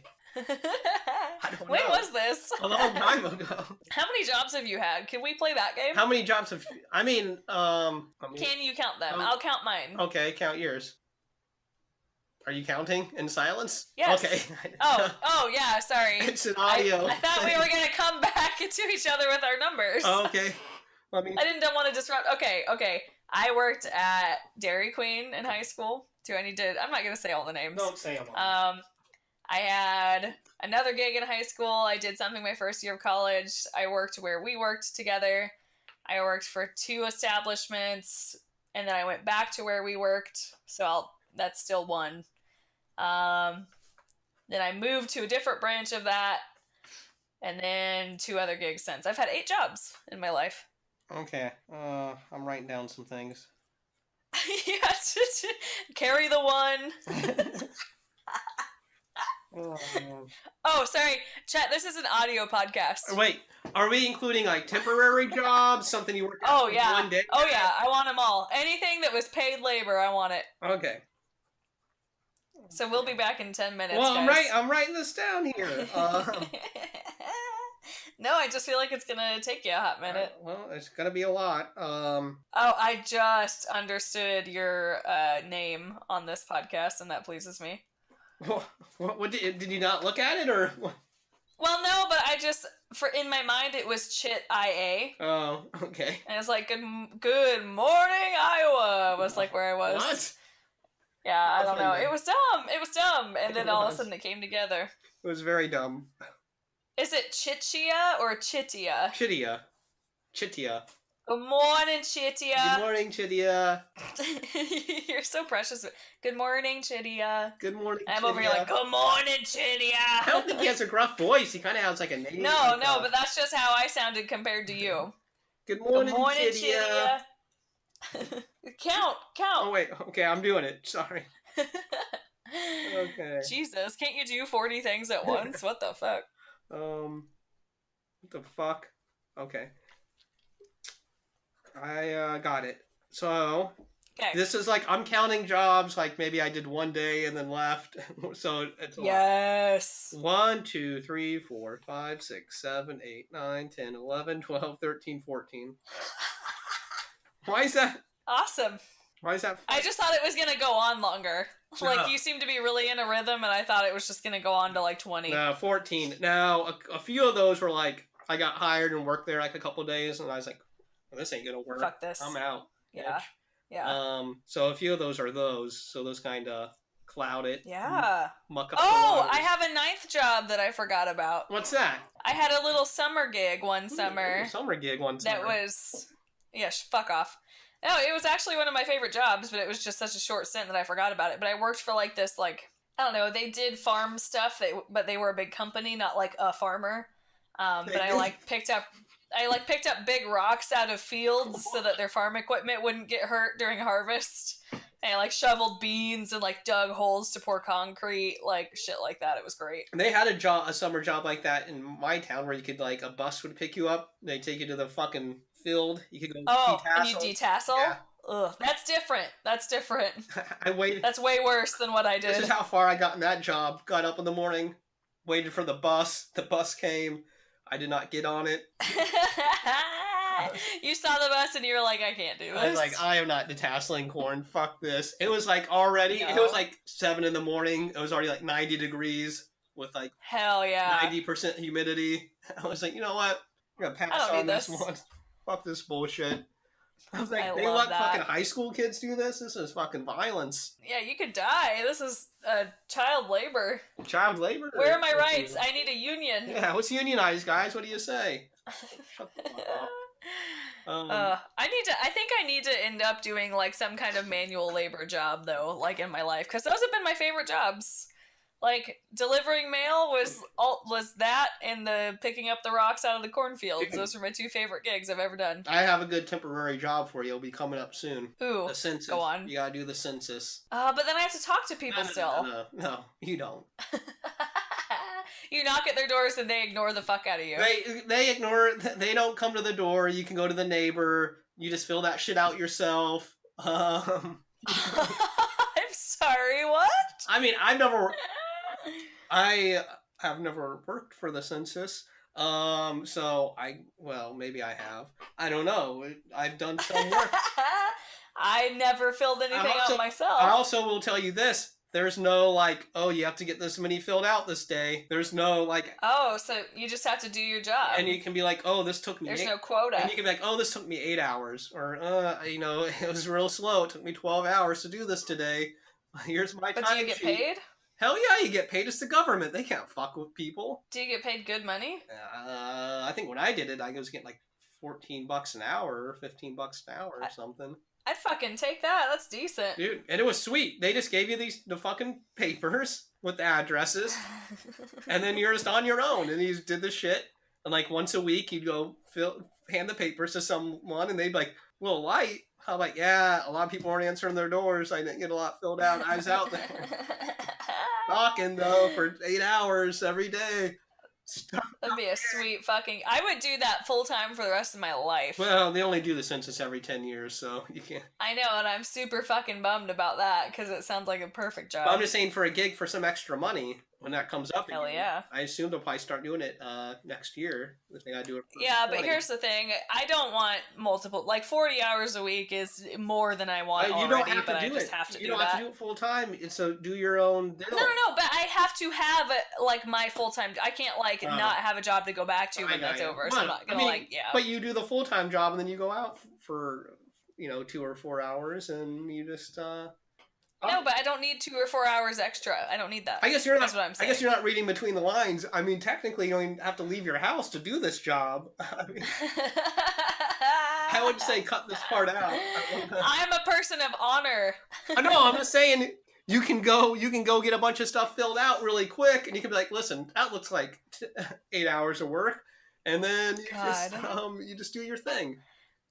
When was this? A long time ago. How many jobs have you had? Can we play that game? How many jobs have I mean, can you count them? I'll count mine. Okay, count yours. Are you counting in silence? Yes. Okay. Oh yeah, sorry. It's an audio. I thought we were going to come back to each other with our numbers. Oh, okay. I didn't want to disrupt. Okay. I worked at Dairy Queen in high school. I'm not going to say all the names. Don't say them all. I had another gig in high school. I did something my first year of college. I worked where we worked together. I worked for 2 establishments, and then I went back to where we worked. So that's still 1. Then I moved to a different branch of that, and then 2 other gigs since. I've had 8 jobs in my life. Okay. I'm writing down some things. Yeah, carry the 1. Oh, sorry, chat. This is an audio podcast. Wait, are we including temporary jobs? Something you work? Oh yeah. 1 day? Oh yeah. I want them all. Anything that was paid labor, I want it. Okay. So we'll be back in 10 minutes. Well, guys. I'm writing this down here. No, I just feel like it's gonna take you a hot minute. Well, it's gonna be a lot. Oh, I just understood your name on this podcast, and that pleases me. What did you not look at it or? Well, no, but in my mind it was Chit IA. Oh, okay. And it's like good morning Iowa was like where I was. What? Yeah, I don't know. It was dumb, and then all of a sudden it came together. It was very dumb. Is it Chitia or Chitia? Chitia. Good morning, Chitia. Good morning, Chitia. You're so precious. Good morning, Chitia. Good morning, I'm over here like, good morning, Chitia. I don't think he has a gruff voice. He kind of has like a name. No, but that's just how I sounded compared to you. Good morning, Chitia. Count. Oh, wait. Okay, I'm doing it. Sorry. Okay. Jesus, can't you do 40 things at once? What the fuck? What the fuck? Okay. I got it. So Okay. this is like I'm counting jobs. Like maybe I did one day and then left. So it's a lot. Yes. 1, 2, 3, 4, 5, 6, 7, 8, 9, 10, 11, 12, 13, 14. Why is that? Awesome. Why is that? I just thought it was gonna go on longer. Like, No. you seem to be really in a rhythm, and I thought it was just gonna go on to like 20. No, 14. Now, a few of those were like, I got hired and worked there like a couple days, and I was like, well, this ain't gonna work. Fuck this. I'm out. Yeah. Bitch. Yeah. So a few of those are those. So those kind of cloud it. Yeah. Muck up Oh, the waters. I have a 9th job that I forgot about. What's that? I had a little summer gig one summer. Summer gig one summer. That was, yeah, fuck off. No, it was actually one of my favorite jobs, but it was just such a short stint that I forgot about it. But I worked for like this, like, I don't know, they did farm stuff, but they were a big company, not like a farmer. But I picked up big rocks out of fields so that their farm equipment wouldn't get hurt during harvest. And I like shoveled beans and like dug holes to pour concrete, like shit like that. It was great. They had a summer job like that in my town where you could like a bus would pick you up. They'd take you to the fucking field. You could go Oh, detassel. and you detassel? Yeah. Ugh, that's different. That's different. I waited. That's way worse than what I did. This is how far I got in that job. Got up in the morning, waited for the bus. The bus came. I did not get on it. You saw the bus and you were like, I can't do this. I was like, I am not detasseling corn. Fuck this. It was like already, it was like 7 in the morning. It was already like 90 degrees with like hell yeah 90% humidity. I was like, you know what? I'm going to pass on this one. Fuck this bullshit. I was like, they let fucking high school kids do this? This is fucking violence. Yeah, you could die. This is child labor. Child labor? Where are my rights? I need a union. Yeah, let's unionize, guys. What do you say? Shut the fuck up. I think I need to end up doing like some kind of manual labor job though, like in my life, because those have been my favorite jobs. Like delivering mail was that, and the picking up the rocks out of the cornfields. Those are my 2 favorite gigs I've ever done. I have a good temporary job for you. It'll be coming up soon. Ooh, the census. Go on. You gotta do the census. But then I have to talk to people still. No, you don't. You knock at their doors and they ignore the fuck out of you. They ignore. They don't come to the door. You can go to the neighbor. You just fill that shit out yourself. I'm sorry. What? I mean, I have never worked for the census. So maybe I have. I don't know. I've done some work. I never filled anything out myself. I also will tell you this. There's no like, oh, you have to get this many filled out this day. There's no like. Oh, so you just have to do your job. And you can be like, oh, this took me. There's no quota. And you can be like, oh, this took me 8 hours, or it was real slow. It took me 12 hours to do this today. Here's my time. But do you get paid? Hell yeah, you get paid. It's the government. They can't fuck with people. Do you get paid good money? I think when I did it, I was getting like $14 an hour or $15 an hour or something. I'd fucking take that. That's decent. Dude, and it was sweet. They just gave you the fucking papers with the addresses, and then you're just on your own, and you just did the shit. And like once a week, you'd go hand the papers to someone, and they'd be like, "Little light." I'm like, "Yeah, a lot of people aren't answering their doors. I didn't get a lot filled out. I was out there knocking though for 8 hours every day." That'd be a sweet fucking... I would do that full time for the rest of my life. Well, they only do the census every 10 years, so you can't... I know, and I'm super fucking bummed about that, because it sounds like a perfect job. But I'm just saying, for a gig for some extra money, when that comes up Hell again, yeah. I assume they'll probably start doing it next year. If they gotta do it for yeah, 20. but here's the thing. I don't want multiple... Like, 40 hours a week is more than I want already, don't have but to do I just it. have to do that. You don't have to do it full time, so do your own deal. No, but I have to have, like, my full-time... I can't, like, not have a job to go back to when that's over, so I'm not gonna, But you do the full-time job, and then you go out for, 2 or 4 hours, and you just, No, but I don't need 2 or 4 hours extra. I don't need that. I guess you're not. That's what I'm saying. I guess you're not reading between the lines. I mean, technically, you don't have to leave your house to do this job. I mean, I would say cut this part out. I'm a person of honor. I know. I'm just saying. You can go get a bunch of stuff filled out really quick, and you can be like, "Listen, that looks like 8 hours of work," and then you just do your thing.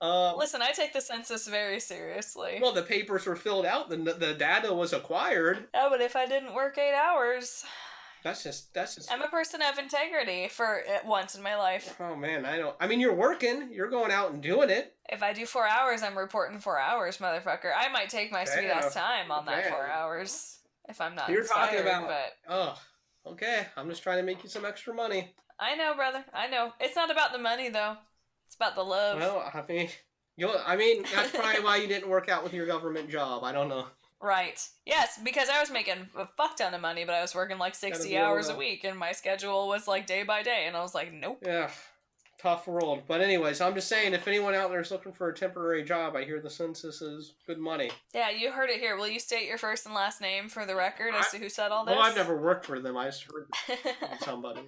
Listen, I take the census very seriously. Well, the papers were filled out, the data was acquired. Yeah, but if I didn't work 8 hours, That's just. I'm a person of integrity for once in my life. Oh man, I mean, you're working. You're going out and doing it. If I do 4 hours, I'm reporting 4 hours, motherfucker. I might take my sweet ass time on that 4 hours if I'm not You're inspired, talking about. but Oh, okay. I'm just trying to make you some extra money. I know, brother. I know. It's not about the money though. It's about the love. Well, I mean, that's probably why you didn't work out with your government job. I don't know. Right. Yes, because I was making a fuck ton of money, but I was working like 60 hours a week, and my schedule was like day by day, and I was like, nope. Yeah, tough world. But anyways, I'm just saying, if anyone out there is looking for a temporary job, I hear the census is good money. Yeah, you heard it here. Will you state your first and last name for the record as to who said all this? Well, I've never worked for them. I just heard somebody.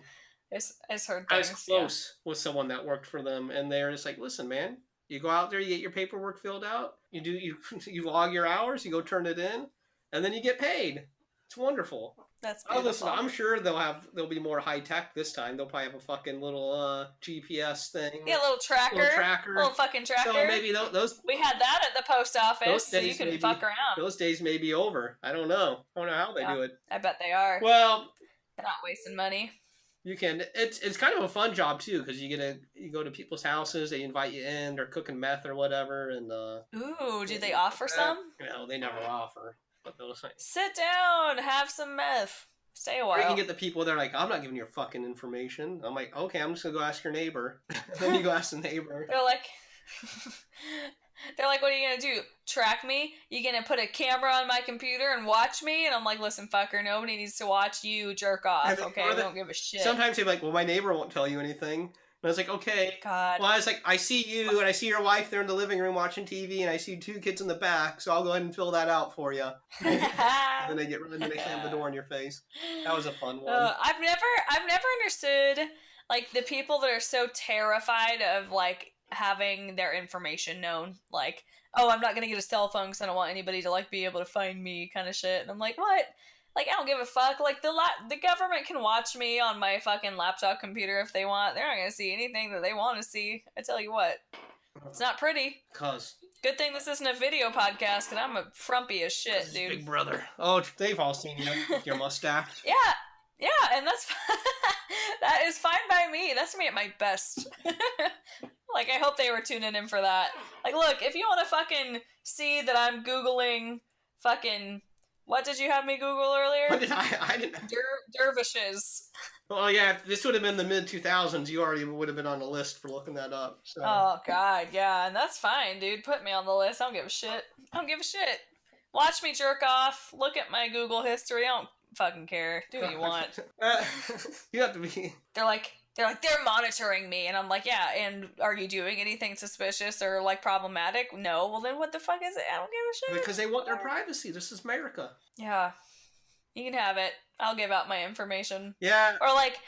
I just heard things. I was close with someone that worked for them, and they're just like, listen, man, you go out there, you get your paperwork filled out, you log your hours, you go turn it in, and then you get paid. It's wonderful. That's beautiful. Listen, I'm sure they'll be more high tech this time. They'll probably have a fucking little GPS thing. Yeah, little tracker. Little fucking tracker. So maybe those. We had that at the post office, so you can fuck around. Those days may be over. I don't know. I don't know how they do it. I bet they are. Well, they're not wasting money. You can. It's kind of a fun job too, because you go to people's houses, they invite you in, they're cooking meth or whatever, and ooh, do they offer some? No, they never offer. But they'll say, sit down, have some meth, stay a while. Or you can get the people that are like, I'm not giving you your fucking information. I'm like, okay, I'm just gonna go ask your neighbor. Then you go ask the neighbor. They're like, what are you gonna do? Track me? You gonna put a camera on my computer and watch me? And I'm like, listen, fucker, nobody needs to watch you jerk off. Okay, I don't give a shit. Sometimes they're like, well, my neighbor won't tell you anything. And I was like, okay. God. Well, I was like, I see you and I see your wife there in the living room watching TV, and I see 2 kids in the back, so I'll go ahead and fill that out for you. And then they slam the door in your face. That was a fun one. I've never understood like the people that are so terrified of like having their information known. Like, oh, I'm not gonna get a cell phone because I don't want anybody to like be able to find me, kind of shit. And I'm like, what? Like, I don't give a fuck. Like, the government can watch me on my fucking laptop computer if they want. They're not gonna see anything that they want to see. I tell you what. It's not pretty. Good thing this isn't a video podcast, because I'm a frumpy as shit, dude. Big brother. Oh, they've all seen you with your mustache. Yeah, and that's... that is fine by me. That's me at my best. Like, I hope they were tuning in for that. Like, look, if you want to fucking see that I'm Googling fucking... What did you have me Google earlier? What did I didn't... Dervishes. Well, yeah, if this would have been the mid-2000s, you already would have been on the list for looking that up. So. Oh, God, yeah, and that's fine, dude. Put me on the list. I don't give a shit. Watch me jerk off. Look at my Google history. I don't fucking care. Do what you want. You have to be... They're monitoring me, and I'm like, yeah, and are you doing anything suspicious or, like, problematic? No. Well, then what the fuck is it? I don't give a shit. Because they want their privacy. This is America. Yeah. You can have it. I'll give out my information. Yeah. Or, like,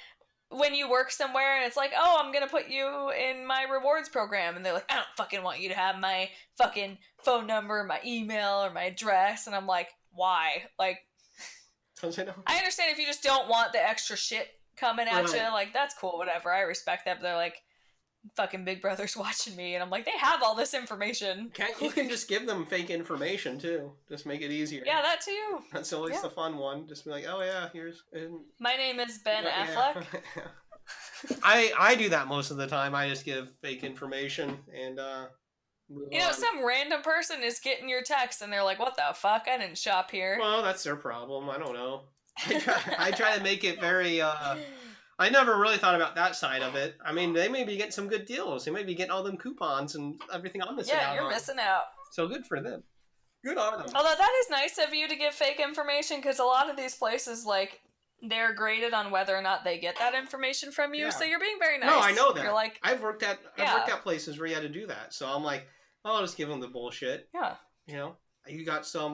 when you work somewhere and it's like, oh, I'm gonna put you in my rewards program, and they're like, I don't fucking want you to have my fucking phone number, my email, or my address, and I'm like, why? Like, I understand if you just don't want the extra shit coming at you, like, that's cool, whatever, I respect that, but they're like, fucking Big Brother's watching me, and I'm like, they have all this information. You can just give them fake information, too. Just make it easier. Yeah, that too. That's always the fun one. Just be like, oh yeah, here's... My name is Ben Affleck. I do that most of the time. I just give fake information, and you know, some random person is getting your text, and they're like, what the fuck? I didn't shop here. Well, that's their problem. I don't know. I try to make it very... I never really thought about that side of it. I mean, they may be getting some good deals. They may be getting all them coupons and everything I'm missing out on. Yeah, you're missing out. So good for them. Good on them. Although that is nice of you to give fake information, because a lot of these places, like, they're graded on whether or not they get that information from you. Yeah. So you're being very nice. No, I know that. You're like, I've worked at places where you had to do that. So I'm like, I'll just give them the bullshit. Yeah. You know, you got some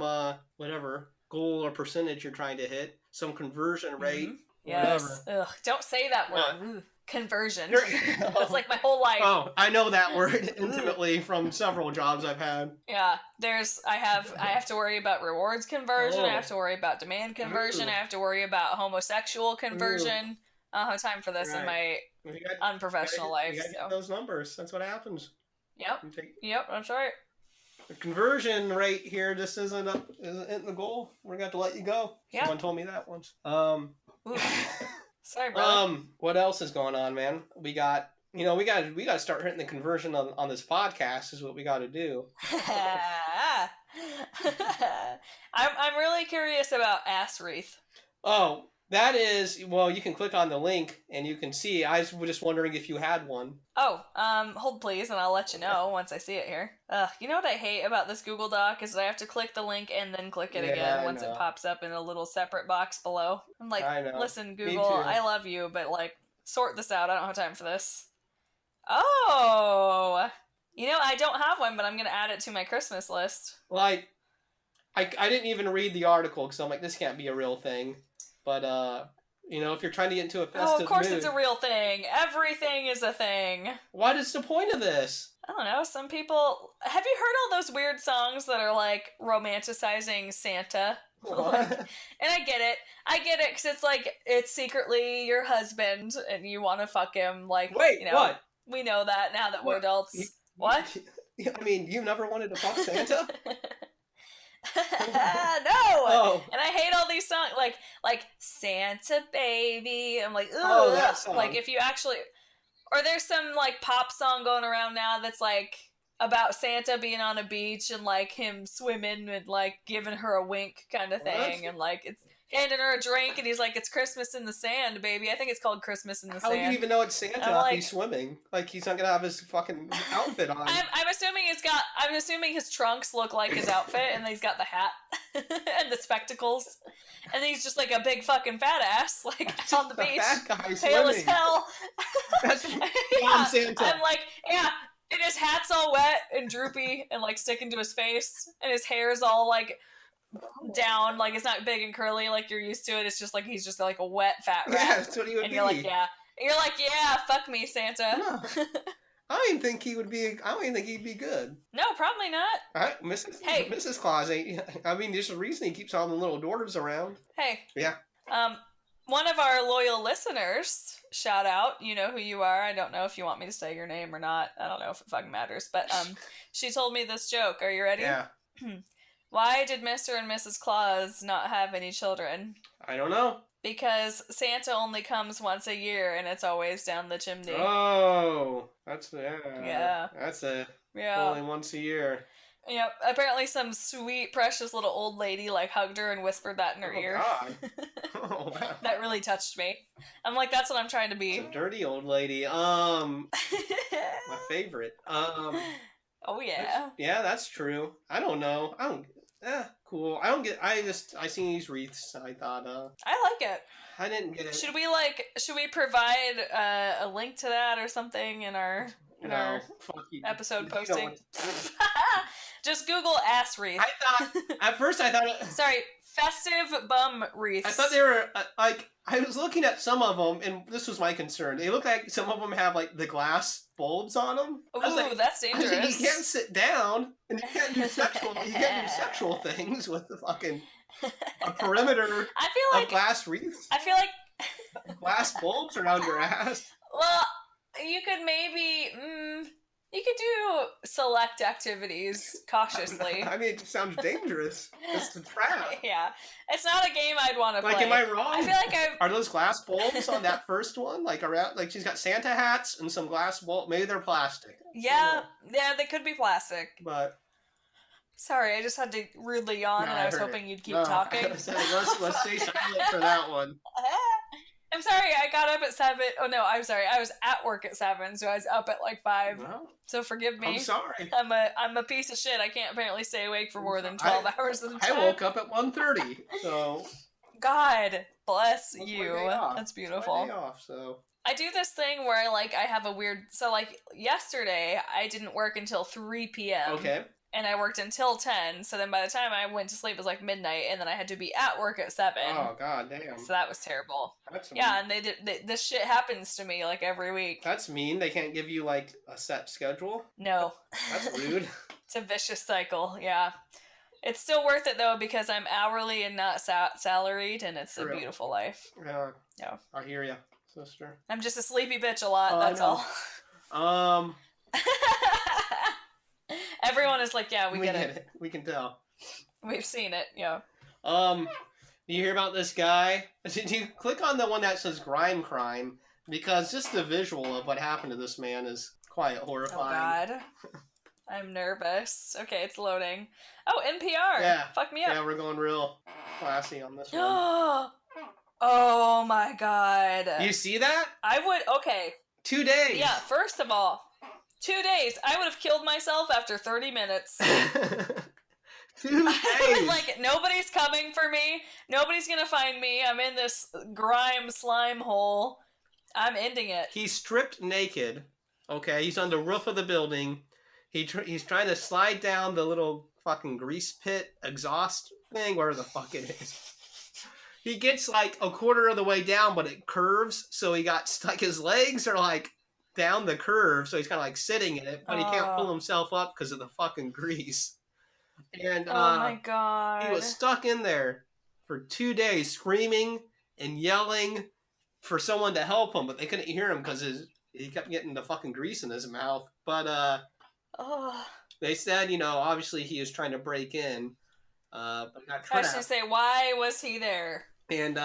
whatever goal or percentage you're trying to hit, some conversion rate. Mm-hmm. Yes. Ugh, don't say that word. Conversion. That's like my whole life. Oh, I know that word intimately from several jobs I've had. Yeah, I have to worry about rewards conversion. I have to worry about demand conversion. I have to worry about homosexual conversion. I don't have time for this in my unprofessional life. You gotta get those numbers. That's what happens. Yep. Yep, that's right. The conversion rate here just isn't the goal. We're gonna have to let you go. Yeah. Someone told me that once. Sorry, brother. What else is going on, man? We got to start hitting the conversion on this podcast is what we got to do. I'm really curious about Ass Wreath. Oh, that is, well, you can click on the link and you can see. I was just wondering if you had one. Oh, hold please, and I'll let you know once I see it here. You know what I hate about this Google Doc is that I have to click the link and then click it again once it pops up in a little separate box below. I'm like, listen, Google, I love you, but like, sort this out. I don't have time for this. Oh, I don't have one, but I'm gonna add it to my Christmas list. Like, I didn't even read the article because I'm like, this can't be a real thing. But if you're trying to get into a festive of course mood, it's a real thing. Everything is a thing. What is the point of this? I don't know. Some people... Have you heard all those weird songs that are, like, romanticizing Santa? Like, and I get it because it's like, it's secretly your husband and you want to fuck him. Like, wait, what? We know that now that we're adults. What? I mean, you never wanted to fuck Santa? No. Oh. And I hate all these songs like Santa Baby. I'm like, ugh. Oh, that song. Like if you actually, or there's some like pop song going around now that's like about Santa being on a beach and like him swimming and like giving her a wink kind of thing. And like it's handing her a drink and he's like, it's Christmas in the sand, baby. I think it's called Christmas in the Sand. How do you even know it's Santa if he's swimming? Like he's not gonna have his fucking outfit on. I'm assuming his trunks look like his outfit and he's got the hat and the spectacles. And he's just like a big fucking fat ass, like on the beach. Fat guy pale swimming. As hell. That's Santa. I'm like, yeah. And his hat's all wet and droopy and like sticking to his face. And his hair's all like down, like it's not big and curly like you're used to it. It's just like he's just like a wet fat rat. Yeah, that's what he would and be. You're like, yeah, fuck me, Santa. No. I don't even think he'd be good. No, probably not. Mrs. Claus ain't. I mean, there's a reason he keeps all the little dwarves around. Hey. Yeah. One of our loyal listeners, shout out, you know who you are. I don't know if you want me to say your name or not. I don't know if it fucking matters. But she told me this joke. Are you ready? Yeah. Why did Mr. and Mrs. Claus not have any children? I don't know. Because Santa only comes once a year and it's always down the chimney. Oh, that's only once a year. Yep. Apparently some sweet, precious little old lady like hugged her and whispered that in her ear. God. Oh, wow. That really touched me. I'm like, that's what I'm trying to be. It's a dirty old lady. My favorite. Oh yeah. Yeah, that's true. I don't know. Cool. I seen these wreaths. I thought, I like it. I didn't get it. Should we provide a link to that or something in our episode posting? Just Google ass wreath. At first I thought Sorry, festive bum wreaths. I thought they were I was looking at some of them and this was my concern. They look like some of them have like the glass bulbs on them. Ooh, that's dangerous. You can't sit down and you can't do sexual things with the fucking a perimeter of glass wreaths. I feel like glass bulbs around your ass. Well, you could maybe you could do select activities cautiously. I mean, it just sounds dangerous. It's a trap. Yeah. It's not a game I'd want to play. Like, am I wrong? I feel like Are those glass bulbs on that first one? Like, around, like she's got Santa hats and some glass bulbs. Maybe they're plastic. Yeah, they could be plastic. But... Sorry, I just had to rudely yawn and I was hoping you'd keep talking. Let's stay silent for that one. I'm sorry, I got up at 7. Oh no, I'm sorry. I was at work at 7, so I was up at like 5. Well, so forgive me. I'm sorry. I'm a piece of shit. I can't apparently stay awake for more than 12 hours at a time. I woke up at 1:30, so... God bless you. That's beautiful. It's my day off, so... I do this thing where I have a weird... So like yesterday, I didn't work until 3 p.m. Okay. And I worked until 10, so then by the time I went to sleep, it was like midnight, and then I had to be at work at 7. Oh, god damn. So that was terrible. That's mean. And this shit happens to me, like, every week. That's mean. They can't give you, like, a set schedule? No. That's rude. It's a vicious cycle, yeah. It's still worth it, though, because I'm hourly and not salaried, and it's a beautiful life. Yeah. Yeah. I hear ya, sister. I'm just a sleepy bitch a lot, that's all. Everyone is like, yeah, we get it. We can tell. We've seen it, yeah. Do you hear about this guy? Did you click on the one that says Grime Crime? Because just the visual of what happened to this man is quite horrifying. Oh, God. I'm nervous. Okay, it's loading. Oh, NPR. Yeah. Fuck me up. Yeah, we're going real classy on this one. Oh, my God. You see that? I would... Okay. 2 days. Yeah, first of all, 2 days. I would have killed myself after 30 minutes. 2 days. I was like, nobody's coming for me. Nobody's gonna find me. I'm in this grime slime hole. I'm ending it. He's stripped naked. Okay, he's on the roof of the building. He's trying to slide down the little fucking grease pit exhaust thing, where the fuck it is. He gets like a quarter of the way down, but it curves, so he got stuck. His legs are like down the curve, so he's kind of like sitting in it, but he can't pull himself up because of the fucking grease. And oh my God, he was stuck in there for 2 days, screaming and yelling for someone to help him, but they couldn't hear him because he kept getting the fucking grease in his mouth. But they said, obviously he was trying to break in, but got trapped. I was gonna say, why was he there? And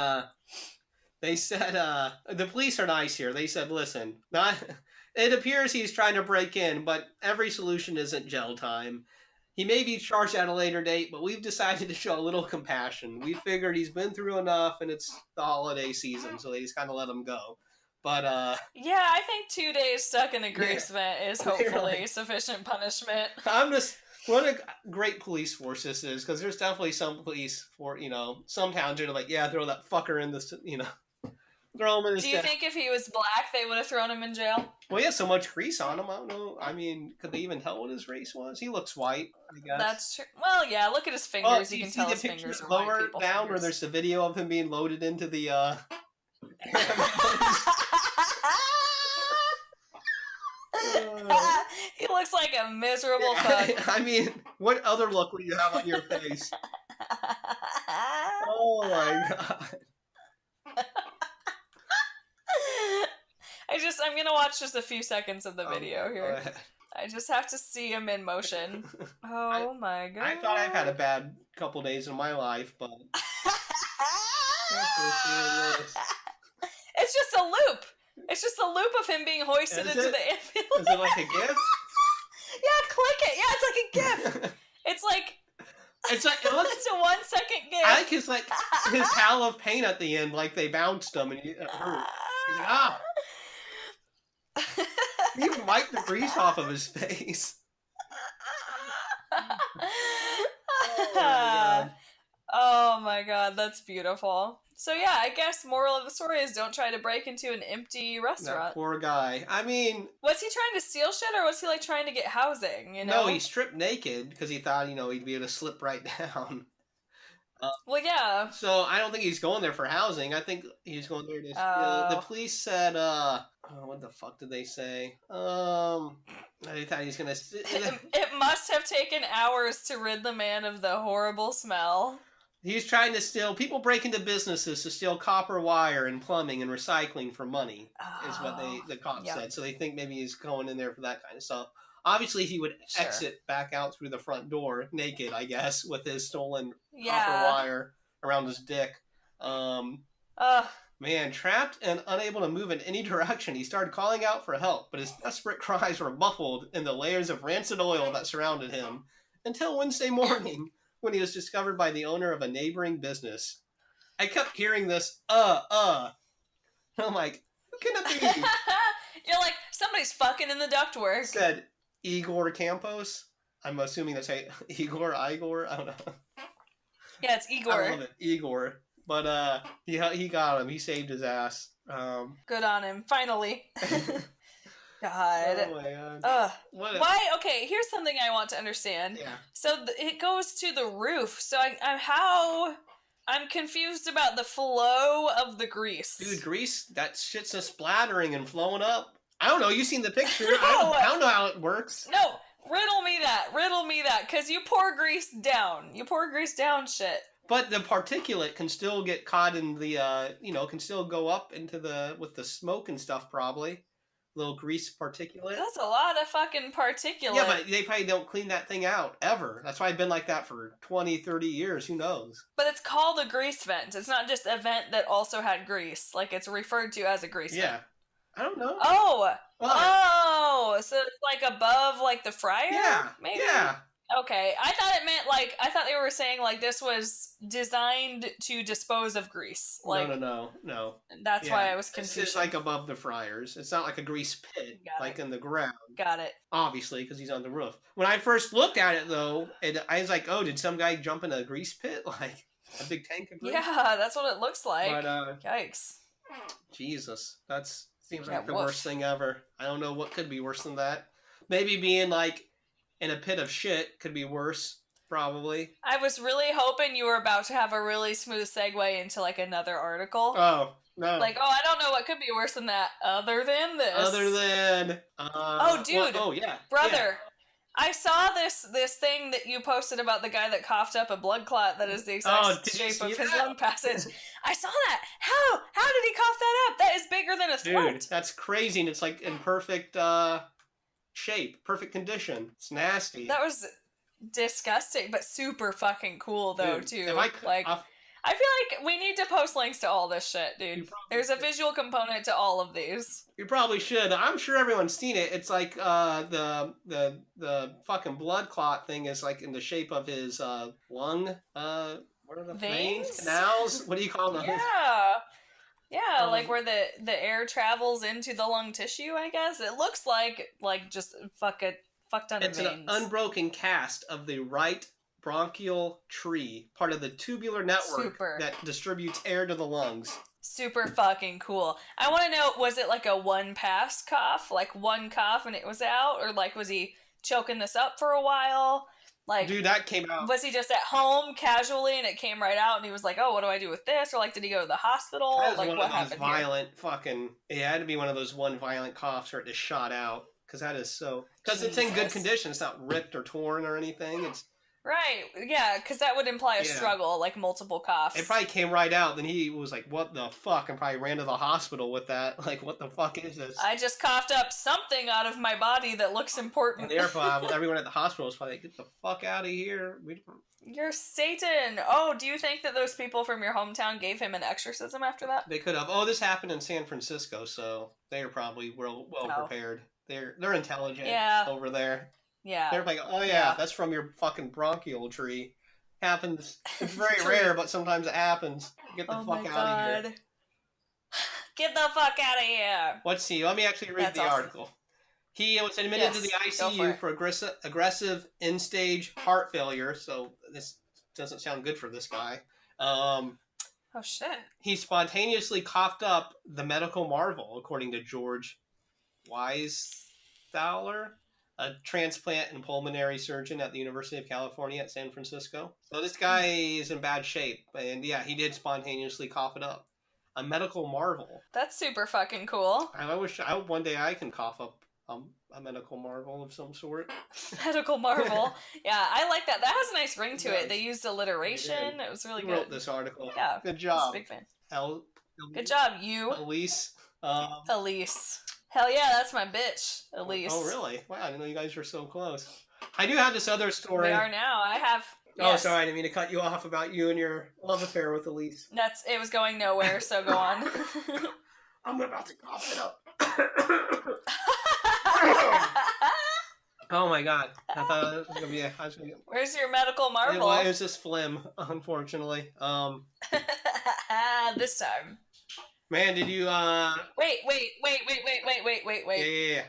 they said, the police are nice here. They said, listen, it appears he's trying to break in, but every solution isn't jail time. He may be charged at a later date, but we've decided to show a little compassion. We figured he's been through enough, and it's the holiday season, so they just kind of let him go. But, yeah, I think 2 days stuck in a grease vent is hopefully sufficient punishment. What a great police force this is, because there's definitely some police for, some towns are like, yeah, throw that fucker in this, throw him in this. Do you think if he was black, they would have thrown him in jail? Well, he has so much grease on him, I don't know. I mean, could they even tell what his race was? He looks white, I guess. That's true. Well, yeah, look at his fingers. You can tell his fingers are white people lower down fingers. where there's the video of him being loaded into the, He looks like a miserable fuck. I mean, what other look would you have on your face? Oh my God. I'm gonna watch just a few seconds of the video here. I just have to see him in motion. Oh my God. I thought I've had a bad couple days in my life, but it's just a loop. It's just a loop of him being hoisted into the ambulance. Is it like a GIF? Yeah, click it. Yeah, it's like a GIF. It's a 1 second GIF. I like his howl of pain at the end, like they bounced him and he hurt. He's like, ah. He even wiped the grease off of his face. Oh my God, that's beautiful. So yeah, I guess moral of the story is don't try to break into an empty restaurant. That poor guy. I mean... Was he trying to steal shit, or was he like trying to get housing, No, he stripped naked because he thought, he'd be able to slip right down. Well, yeah. So I don't think he's going there for housing. I think he's going there to... the police said, what the fuck did they say? They thought he's gonna... It must have taken hours to rid the man of the horrible smell. He's trying to steal... People break into businesses to steal copper wire and plumbing and recycling for money, is what the cops said. So they think maybe he's going in there for that kind of stuff. Obviously, he would exit back out through the front door, naked, I guess, with his stolen copper wire around his dick. Man, trapped and unable to move in any direction, he started calling out for help, but his desperate cries were muffled in the layers of rancid oil that surrounded him, until Wednesday morning, when he was discovered by the owner of a neighboring business. I kept hearing this, I'm like, who can it be? You're like, somebody's fucking in the ductwork. It said Igor Campos. I'm assuming that's Igor, I don't know. Yeah, it's Igor. I love it, Igor. But he got him. He saved his ass. Good on him. Finally. God. Oh my God. Why? Okay, here's something I want to understand. Yeah. So it goes to the roof. So I'm confused about the flow of the grease. Dude, grease, that shit's just splattering and flowing up. I don't know. You seen the picture? I don't know how it works. No, riddle me that. Because you pour grease down. Shit. But the particulate can still get caught in the, can still go up into with the smoke and stuff probably. little grease particulate. That's a lot of fucking particulate. Yeah, but they probably don't clean that thing out ever. That's why I've been like that for 20, 30 years. Who knows? But it's called a grease vent. It's not just a vent that also had grease. Like, it's referred to as a grease vent. I don't know. Oh! What? Oh! So it's like above, like, the fryer? Yeah. Maybe? Yeah. Okay. I thought it meant, like, I thought they were saying, like, this was designed to dispose of grease. Like, No. That's why I was confused. This is like above the fryers. It's not like a grease pit, like in the ground. Got it. Obviously, because he's on the roof. When I first looked at it, though, I was like, oh, did some guy jump in a grease pit? Like, a big tank of grease? Yeah, that's what it looks like. But, yikes. Jesus. Seems Yeah, like the woof. worst thing ever. I don't know what could be worse than that. Maybe being, like, in a pit of shit could be worse, probably. I was really hoping you were about to have a really smooth segue into, like, another article. Oh, no. Like, I don't know what could be worse than that other than this. Other than... oh, dude. Yeah. Brother. Yeah. I saw this thing that you posted about the guy that coughed up a blood clot that is the exact shape of his lung passage. I saw that. How did he cough that up? That is bigger than a throat. Dude, that's crazy, and it's like in perfect shape, perfect condition. It's nasty. That was disgusting, but super fucking cool though, dude, too. I feel like we need to post links to all this shit, dude. There's a visual component to all of these. You probably should. I'm sure everyone's seen it. It's like the fucking blood clot thing is like in the shape of his lung. What are the veins? Canals? What do you call them? Yeah, like where the air travels into the lung tissue, I guess. It looks like just fucked under veins. It's an unbroken cast of the right bronchial tree, part of the tubular network that distributes air to the lungs. Super fucking cool. I want to know, was it like a one pass cough? Like one cough and it was out? Or like was he choking this up for a while? Like, dude, that came out. Was he just at home casually and it came right out and he was like, oh, what do I do with this? Or like, did he go to the hospital? Like, what happened violent here? Fucking, it had to be one of those one violent coughs where it just shot out. Because that is so... Because it's in good condition. It's not ripped or torn or anything. It's... Right, yeah, because that would imply a struggle, like multiple coughs. It probably came right out, then he was like, what the fuck? And probably ran to the hospital with that. Like, what the fuck is this? I just coughed up something out of my body that looks important. And therefore, everyone at the hospital was probably like, get the fuck out of here. You're Satan. Oh, do you think that those people from your hometown gave him an exorcism after that? They could have. Oh, this happened in San Francisco, so they are probably well prepared. They're intelligent over there. Yeah. They're like, oh yeah, that's from your fucking bronchial tree. Happens. It's very rare, but sometimes it happens. Get the fuck out of here. Get the fuck out of here. Let's see. Let me actually read the article. He was admitted to the ICU for aggressive end-stage heart failure. So this doesn't sound good for this guy. Oh shit. He spontaneously coughed up the medical marvel, according to George Weisstahler, a transplant and pulmonary surgeon at the University of California at San Francisco. So this guy is in bad shape. And yeah, he did spontaneously cough it up. A medical marvel. That's super fucking cool. I hope one day I can cough up a medical marvel of some sort. Medical marvel. Yeah, I like that. That has a nice ring to it. They used alliteration. It was really good. Wrote this article. Yeah. Good job. Big fan. Good job, you. Elise. Elise. Hell yeah, that's my bitch, Elise. Oh, really? Wow, I didn't know you guys were so close. I do have this other story. We are now. I have... Oh, sorry, I didn't mean to cut you off about you and your love affair with Elise. It was going nowhere, so go on. I'm about to cough it up. Oh my god. I thought it was going to be... Where's your medical marvel? It was just phlegm, unfortunately. This time. Man, did you, Wait. Yeah.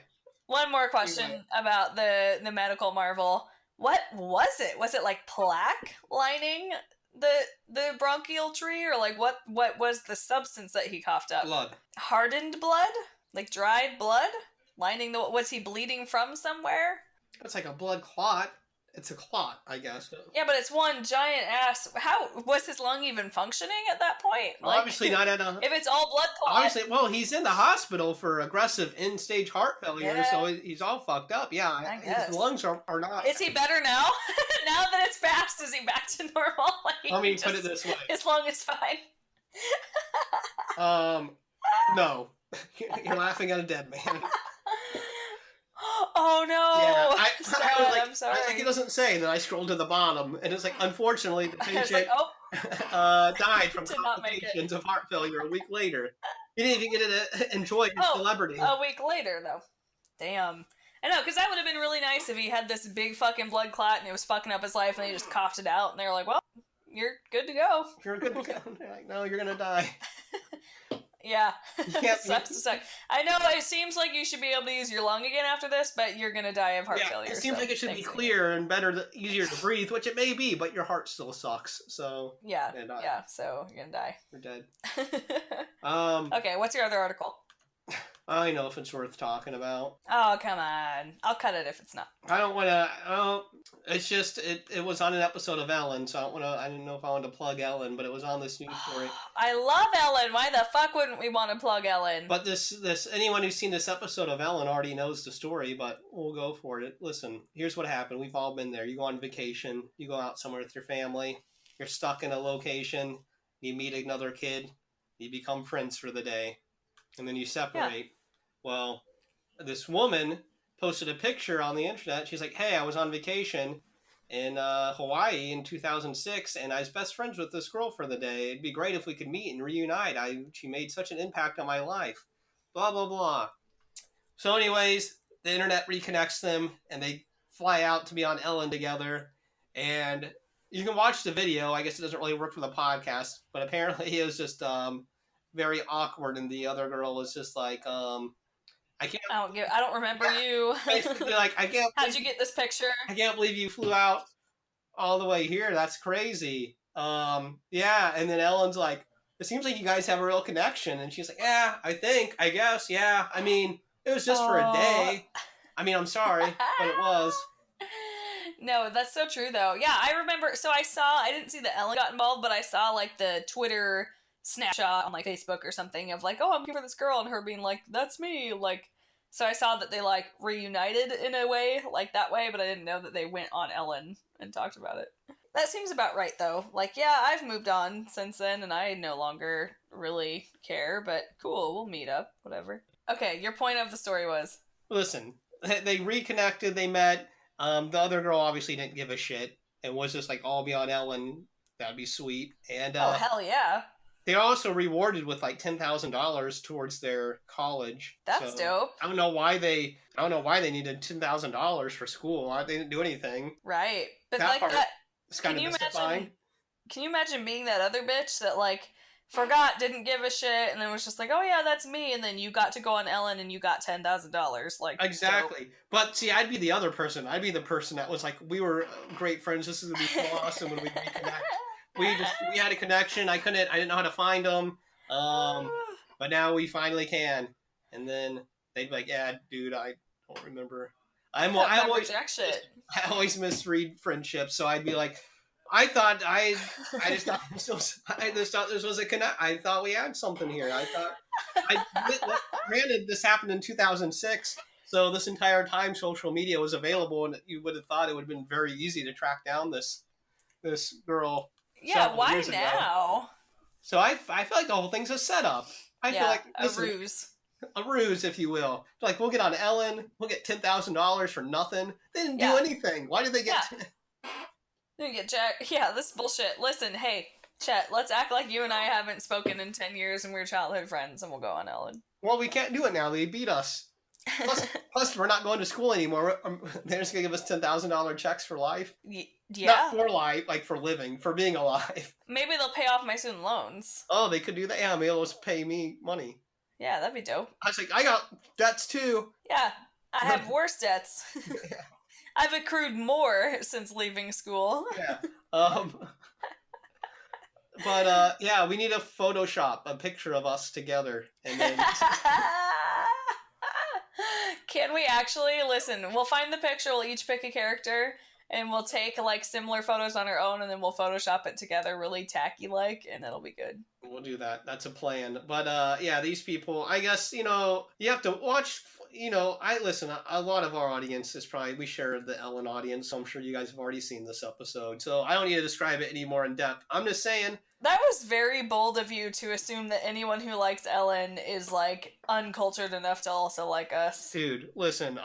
One more question about the medical marvel. What was it? Was it like plaque lining the bronchial tree, or like what was the substance that he coughed up? Blood. Hardened blood? Like dried blood? Lining was he bleeding from somewhere? It's like a blood clot. It's a clot, I guess. Yeah, but it's one giant ass. How was his lung even functioning at that point? Like, obviously not at a... If it's all blood clot. Obviously, well, he's in the hospital for aggressive end-stage heart failure, so he's all fucked up. Yeah, I guess. His lungs are not... Is he better now? Now that it's passed, is he back to normal? Let me put it this way. His lung is fine. No. You're laughing at a dead man. Oh Yeah, no! I was Sad, like, I'm sorry. it doesn't say. And then I scrolled to the bottom, and it's like, unfortunately, the It's like, patient oh, died from did not make it. complications of heart failure a week later. He didn't even get to enjoy his Oh, celebrity. a week later though. Damn. I know, because that would have been really nice if he had this big fucking blood clot and it was fucking up his life and they just coughed it out and they were like, well, you're good to go. You're good to go. They're like, no, you're gonna die. Yeah. You can't. Sucks to suck. I know it seems like you should be able to use your lung again after this, but you're gonna die of heart failure. It seems so like it should be thanks clear and better, easier to breathe, which it may be, but your heart still sucks. So yeah, so you're gonna die. You're dead. Okay, what's your other article? I know if it's worth talking about. Oh, come on. I'll cut it if it's not. I don't want to. It's just it was on an episode of Ellen, so I didn't know if I wanted to plug Ellen, but it was on this news story. I love Ellen. Why the fuck wouldn't we want to plug Ellen? But this anyone who's seen this episode of Ellen already knows the story, but we'll go for it. Listen, here's what happened. We've all been there. You go on vacation, you go out somewhere with your family, you're stuck in a location, you meet another kid, you become friends for the day, and then you separate. Yeah. Well, this woman posted a picture on the internet. She's like, hey, I was on vacation in Hawaii in 2006, and I was best friends with this girl for the day. It'd be great if we could meet and reunite. She made such an impact on my life. Blah, blah, blah. So anyways, the internet reconnects them, and they fly out to be on Ellen together. And you can watch the video. I guess it doesn't really work for the podcast, but apparently it was just very awkward, and the other girl was just like... I don't remember you. Basically, like, How'd you get this picture? I can't believe you flew out all the way here. That's crazy. Yeah. And then Ellen's like, it seems like you guys have a real connection. And she's like, yeah, I guess. Yeah. I mean, it was just for a day. I mean, I'm sorry, but it was. No, that's so true though. Yeah, I remember. So I didn't see that Ellen got involved, but I saw like the Twitter snapshot on like Facebook or something of like, oh, I'm looking for this girl, and her being like, that's me. Like, so I saw that they like reunited in a way, like that way, but I didn't know that they went on Ellen and talked about it. That seems about right though. Like, yeah, I've moved on since then and I no longer really care, but cool, we'll meet up, whatever. Okay, your point of the story was? Listen, they reconnected, they met. The other girl obviously didn't give a shit and was just like, I'll be on Ellen. That'd be sweet. And oh, hell yeah. They're also rewarded with like $10,000 towards their college. That's dope. I don't know why they needed $10,000 for school. They didn't do anything. Right, but that like part that. It's kind of mystifying. Can you imagine being that other bitch that like forgot, didn't give a shit, and then was just like, oh yeah, that's me, and then you got to go on Ellen and you got $10,000. Like exactly. Dope. But see, I'd be the other person. I'd be the person that was like, we were great friends. This is gonna be so awesome when we reconnect. We had a connection. I didn't know how to find them. But now we finally can. And then they'd be like, yeah, dude, I don't remember. I always misread friendships. So I'd be like, I just thought this was a connect. I thought we had something here. Granted, this happened in 2006. So this entire time social media was available, and you would have thought it would have been very easy to track down this girl. Yeah, why now? So I feel like the whole thing's a setup. I feel like a ruse. A ruse, if you will. Like, we'll get on Ellen, we'll get $10,000 for nothing. They didn't do anything. Why did they get... They didn't get Jack. Yeah, this is bullshit. Listen, hey, Chet, let's act like you and I haven't spoken in 10 years and we're childhood friends and we'll go on Ellen. Well, we can't do it now. They beat us. Plus, we're not going to school anymore. They're just going to give us $10,000 checks for life. Yeah. Not for life, like for living, for being alive. Maybe they'll pay off my student loans. Oh, they could do that? Yeah, maybe they'll just pay me money. Yeah, that'd be dope. I was like, I got debts too. Yeah, I have worse debts. Yeah. I've accrued more since leaving school. Yeah. But yeah, we need to Photoshop a picture of us together, and then. Can we actually listen? We'll find the picture. We'll each pick a character, and we'll take like similar photos on our own, and then we'll Photoshop it together, really tacky like, and it'll be good. We'll do that. That's a plan. But yeah, these people. I guess you have to watch. I listen. A lot of our audience is probably we share the Ellen audience, so I'm sure you guys have already seen this episode. So I don't need to describe it any more in depth. I'm just saying. That was very bold of you to assume that anyone who likes Ellen is like uncultured enough to also like us. Dude, listen,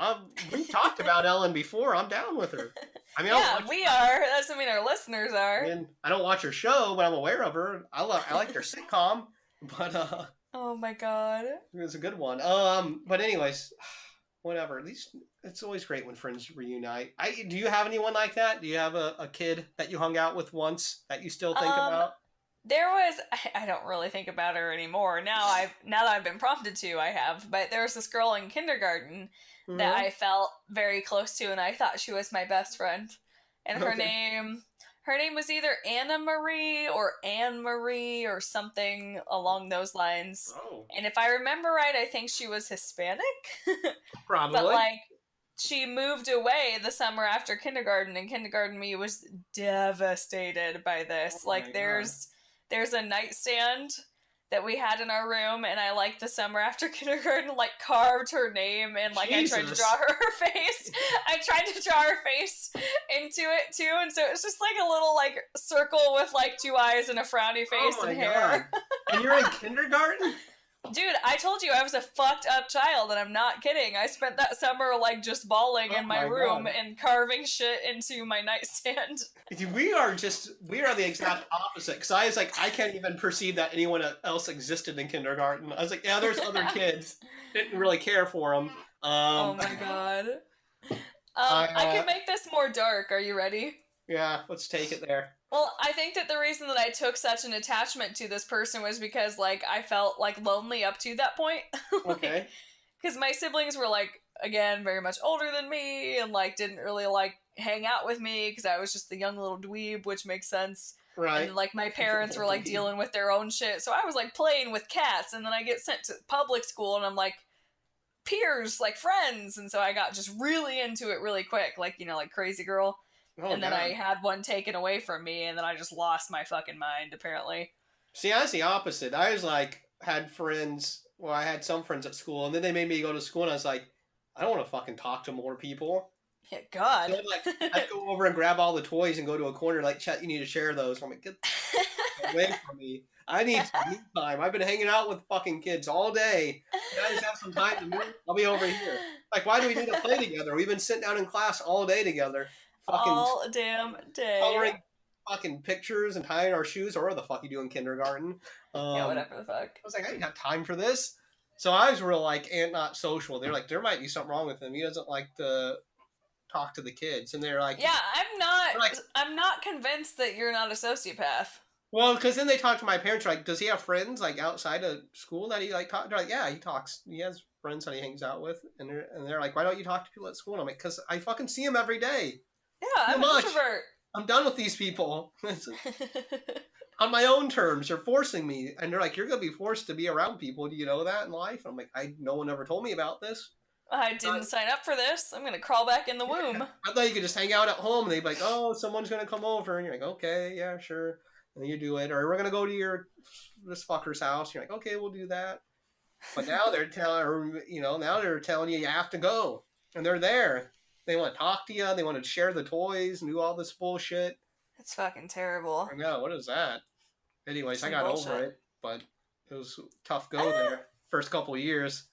we talked about Ellen before. I'm down with her. I mean, Yeah, we are. That doesn't mean our listeners are. I don't watch her show, but I'm aware of her. I like her sitcom, but Oh my god. it was a good one. But anyways, whatever. It's always great when friends reunite. Do you have anyone like that? Do you have a kid that you hung out with once that you still think about? There was I don't really think about her anymore. Now that I've been prompted to, I have. But there was this girl in kindergarten that I felt very close to, and I thought she was my best friend. And her name was either Anna Marie or Anne Marie or something along those lines. Oh. And if I remember right, I think she was Hispanic. Probably. But like she moved away the summer after kindergarten, and kindergarten me was devastated by this. Oh like there's a nightstand that we had in our room, and I like the summer after kindergarten like carved her name, and like Jesus. I tried to draw her face. I tried to draw her face into it too, and so it's just like a little like circle with like two eyes and a frowny face and hair. And you're in kindergarten? Dude, I told you I was a fucked up child, and I'm not kidding. I spent that summer like just bawling in my room and carving shit into my nightstand. We are the exact opposite. Because I was like, I can't even perceive that anyone else existed in kindergarten. I was like, yeah, there's other kids. Didn't really care for them. Oh my god. I can make this more dark. Are you ready? Yeah, let's take it there. Well, I think that the reason that I took such an attachment to this person was because, like, I felt, like, lonely up to that point. Okay. Because my siblings were, like, again, very much older than me and, like, didn't really, like, hang out with me because I was just the young little dweeb, which makes sense. Right. And, like, my parents were, like, dealing with their own shit. So I was, like, playing with cats, and then I get sent to public school, and I'm, like, peers, like, friends. And so I got just really into it really quick, like, like, crazy girl. Oh, and then I had one taken away from me, and then I just lost my fucking mind, apparently. See, I was the opposite. I was like, had friends, well, I had some friends at school, and then they made me go to school, and I was like, I don't want to fucking talk to more people. Yeah, God. So, I'd go over and grab all the toys and go to a corner, like, chat, you need to share those. I'm like, get away from me. I need some time. I've been hanging out with fucking kids all day. Can I just have some time to move? I'll be over here. Like, why do we need to play together? We've been sitting down in class all day together. Fucking all damn day. Coloring fucking pictures and tying our shoes, or what the fuck you do in kindergarten. Yeah, whatever the fuck. I was like, I ain't got time for this. So I was real like, not social. They're like, there might be something wrong with him. He doesn't like to talk to the kids. And they're like, yeah, I'm not convinced that you're not a sociopath. Well, because then they talk to my parents, like, does he have friends, like, outside of school that he, like, talks? They're like, yeah, he talks. He has friends that he hangs out with. And they're like, why don't you talk to people at school? And I'm like, because I fucking see him every day. Yeah, I'm an introvert. I'm done with these people. On my own terms. They're forcing me. And they're like, you're going to be forced to be around people. Do you know that in life? I'm like, no one ever told me about this. I didn't sign up for this. I'm going to crawl back in the womb. I thought you could just hang out at home. And they'd be like, oh, someone's going to come over. And you're like, okay, yeah, sure. And then you do it. Or we're going to go to this fucker's house. You're like, okay, we'll do that. But now they're telling you have to go. And they're there. They want to talk to you. They want to share the toys and do all this bullshit. It's fucking terrible. I know. What is that? Anyways, I got over it. But it was a tough go there. First couple of years.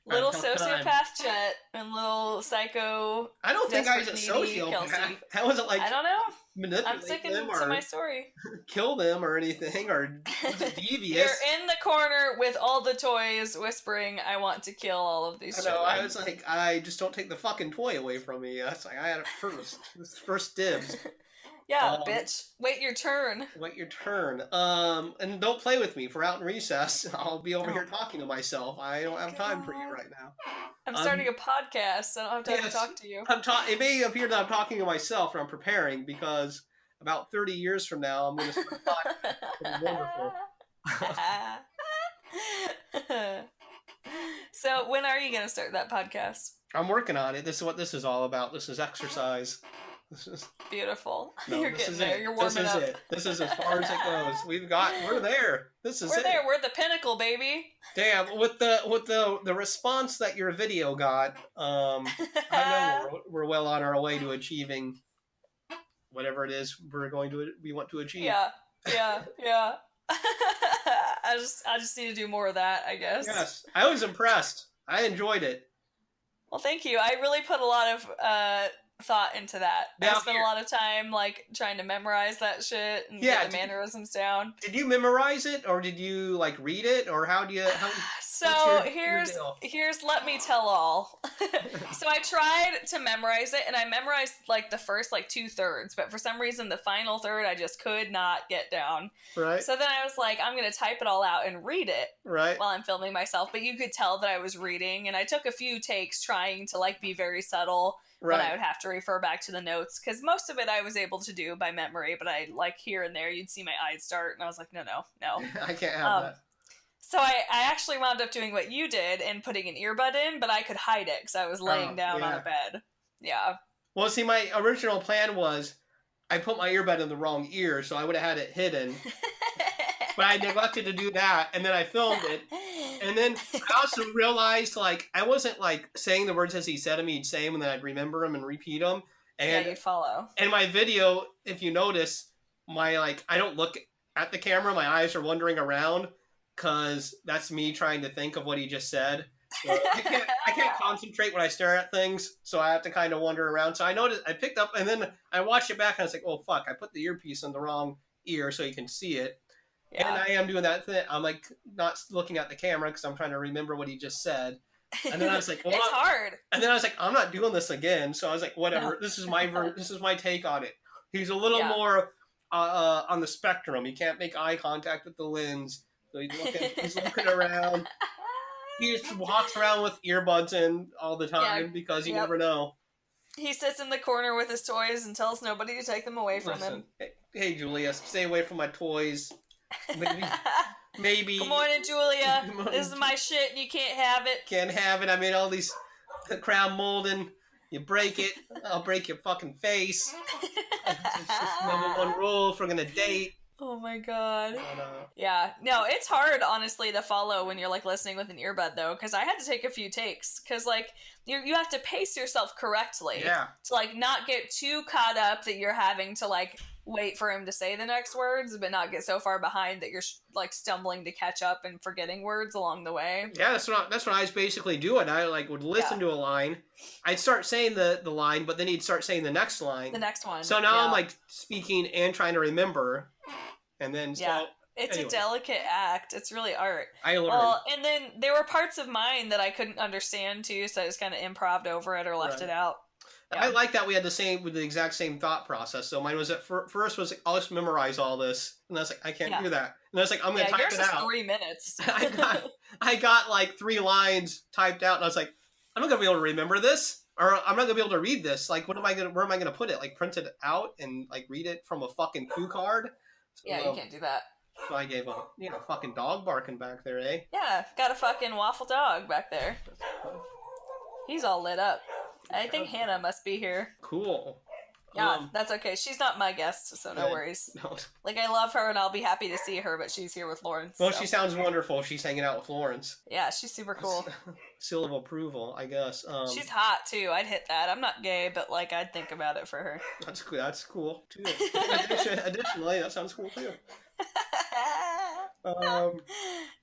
Little sociopath Chet and little psycho. I don't think I was a sociopath. Kelsey. I wasn't like, I don't know. Manipulate I'm sticking them to my story. Kill them or anything, or was it devious? You're in the corner with all the toys, whispering, "I want to kill all of these." Children. I was like, I just don't take the fucking toy away from me. That's like I had it first. This is first dibs. Yeah, bitch. Wait your turn. Wait your turn. And don't play with me. If we're out in recess, I'll be over here talking to myself. I don't have time for you right now. I'm starting a podcast, so I don't have time to talk to you. It may appear that I'm talking to myself, or I'm preparing, because about 30 years from now, I'm going to start a podcast. It'll be wonderful. So, when are you going to start that podcast? I'm working on it. This is what this is all about. This is exercise. This is beautiful. no. You're This getting is there. it. You're This warming is up. it. This is as far as it goes. We're there. This is We're it. there. We're the pinnacle, baby. Damn, with the response that your video got, I know we're well on our way to achieving whatever it is we want to achieve. Yeah. I just need to do more of that, I guess. Yes, I was impressed. I enjoyed it. Well, thank you. I really put a lot of thought into that. I spent a lot of time like trying to memorize that shit and get the mannerisms down. Did you memorize it, or did you like read it, or how? So here's let me tell all. So I tried to memorize it, and I memorized like the first like 2/3, but for some reason the final third I just could not get down. Right. So then I was like, I'm gonna type it all out and read it. Right. While I'm filming myself, but you could tell that I was reading, and I took a few takes trying to like be very subtle. Right. But I would have to refer back to the notes because most of it I was able to do by memory, but I like here and there you'd see my eyes start, and I was like, no. I can't have that. So I actually wound up doing what you did and putting an earbud in, but I could hide it because I was laying down on a bed. Yeah. Well, see, my original plan was I put my earbud in the wrong ear, so I would have had it hidden. But I neglected to do that, and then I filmed it. And then I also realized, like, I wasn't, like, saying the words as he said them. He'd say them, and then I'd remember them and repeat them. And, you'd follow. And my video, if you notice, I don't look at the camera. My eyes are wandering around, because that's me trying to think of what he just said. So I can't concentrate when I stare at things, so I have to kind of wander around. So I noticed, I picked up, and then I watched it back, and I was like, oh, fuck, I put the earpiece in the wrong ear so you can see it. Yeah. And I am doing that thing. I'm like not looking at the camera because I'm trying to remember what he just said. And then I was like, well, it's hard. And then I was like, I'm not doing this again. So I was like, whatever. No. This is my take on it. He's a little more on the spectrum. He can't make eye contact with the lens, so he's looking around. He just walks around with earbuds in all the time because you never know. He sits in the corner with his toys and tells nobody to take them away from him. Hey, Julia, stay away from my toys. Maybe. Good morning, Julia. This is my shit and you can't have it. Can't have it. I made all these crown molding. You break it, I'll break your fucking face. It's just #1 rule if we're gonna date. Oh my god. Yeah. No, it's hard, honestly, to follow when you're, like, listening with an earbud, though, because I had to take a few takes, because, like, you have to pace yourself correctly. Yeah. To, like, not get too caught up that you're having to, like, wait for him to say the next words, but not get so far behind that you're, like, stumbling to catch up and forgetting words along the way. Yeah, that's what I was basically doing. I, like, would listen to a line. I'd start saying the line, but then he'd start saying the next line. The next one. So now I'm, like, speaking and trying to remember. And then it's a delicate act. It's really art. I learned. Well, and then there were parts of mine that I couldn't understand too, so I just kind of improv'd over it or left it out. Yeah. I like that we had the exact same thought process. So mine was first was like, I'll just memorize all this, and I was like, I can't do that. And I was like, I'm gonna type yours it is out. 3 minutes. I got like 3 lines typed out, and I was like, I'm not gonna be able to remember this. Or I'm not gonna be able to read this. Like, where am I gonna put it? Like, print it out and like read it from a fucking cue card? So, you can't do that. So I gave up. Fucking dog barking back there, eh? Yeah, got a fucking waffle dog back there. He's all lit up. I think Hannah must be here. Cool. Yeah, that's okay. She's not my guest, so no worries. No. Like, I love her and I'll be happy to see her, but she's here with Lawrence. Well, she sounds wonderful if she's hanging out with Lawrence. Yeah, she's super cool. Seal of approval, I guess. She's hot, too. I'd hit that. I'm not gay, but, like, I'd think about it for her. That's cool, too. Additionally, that sounds cool, too.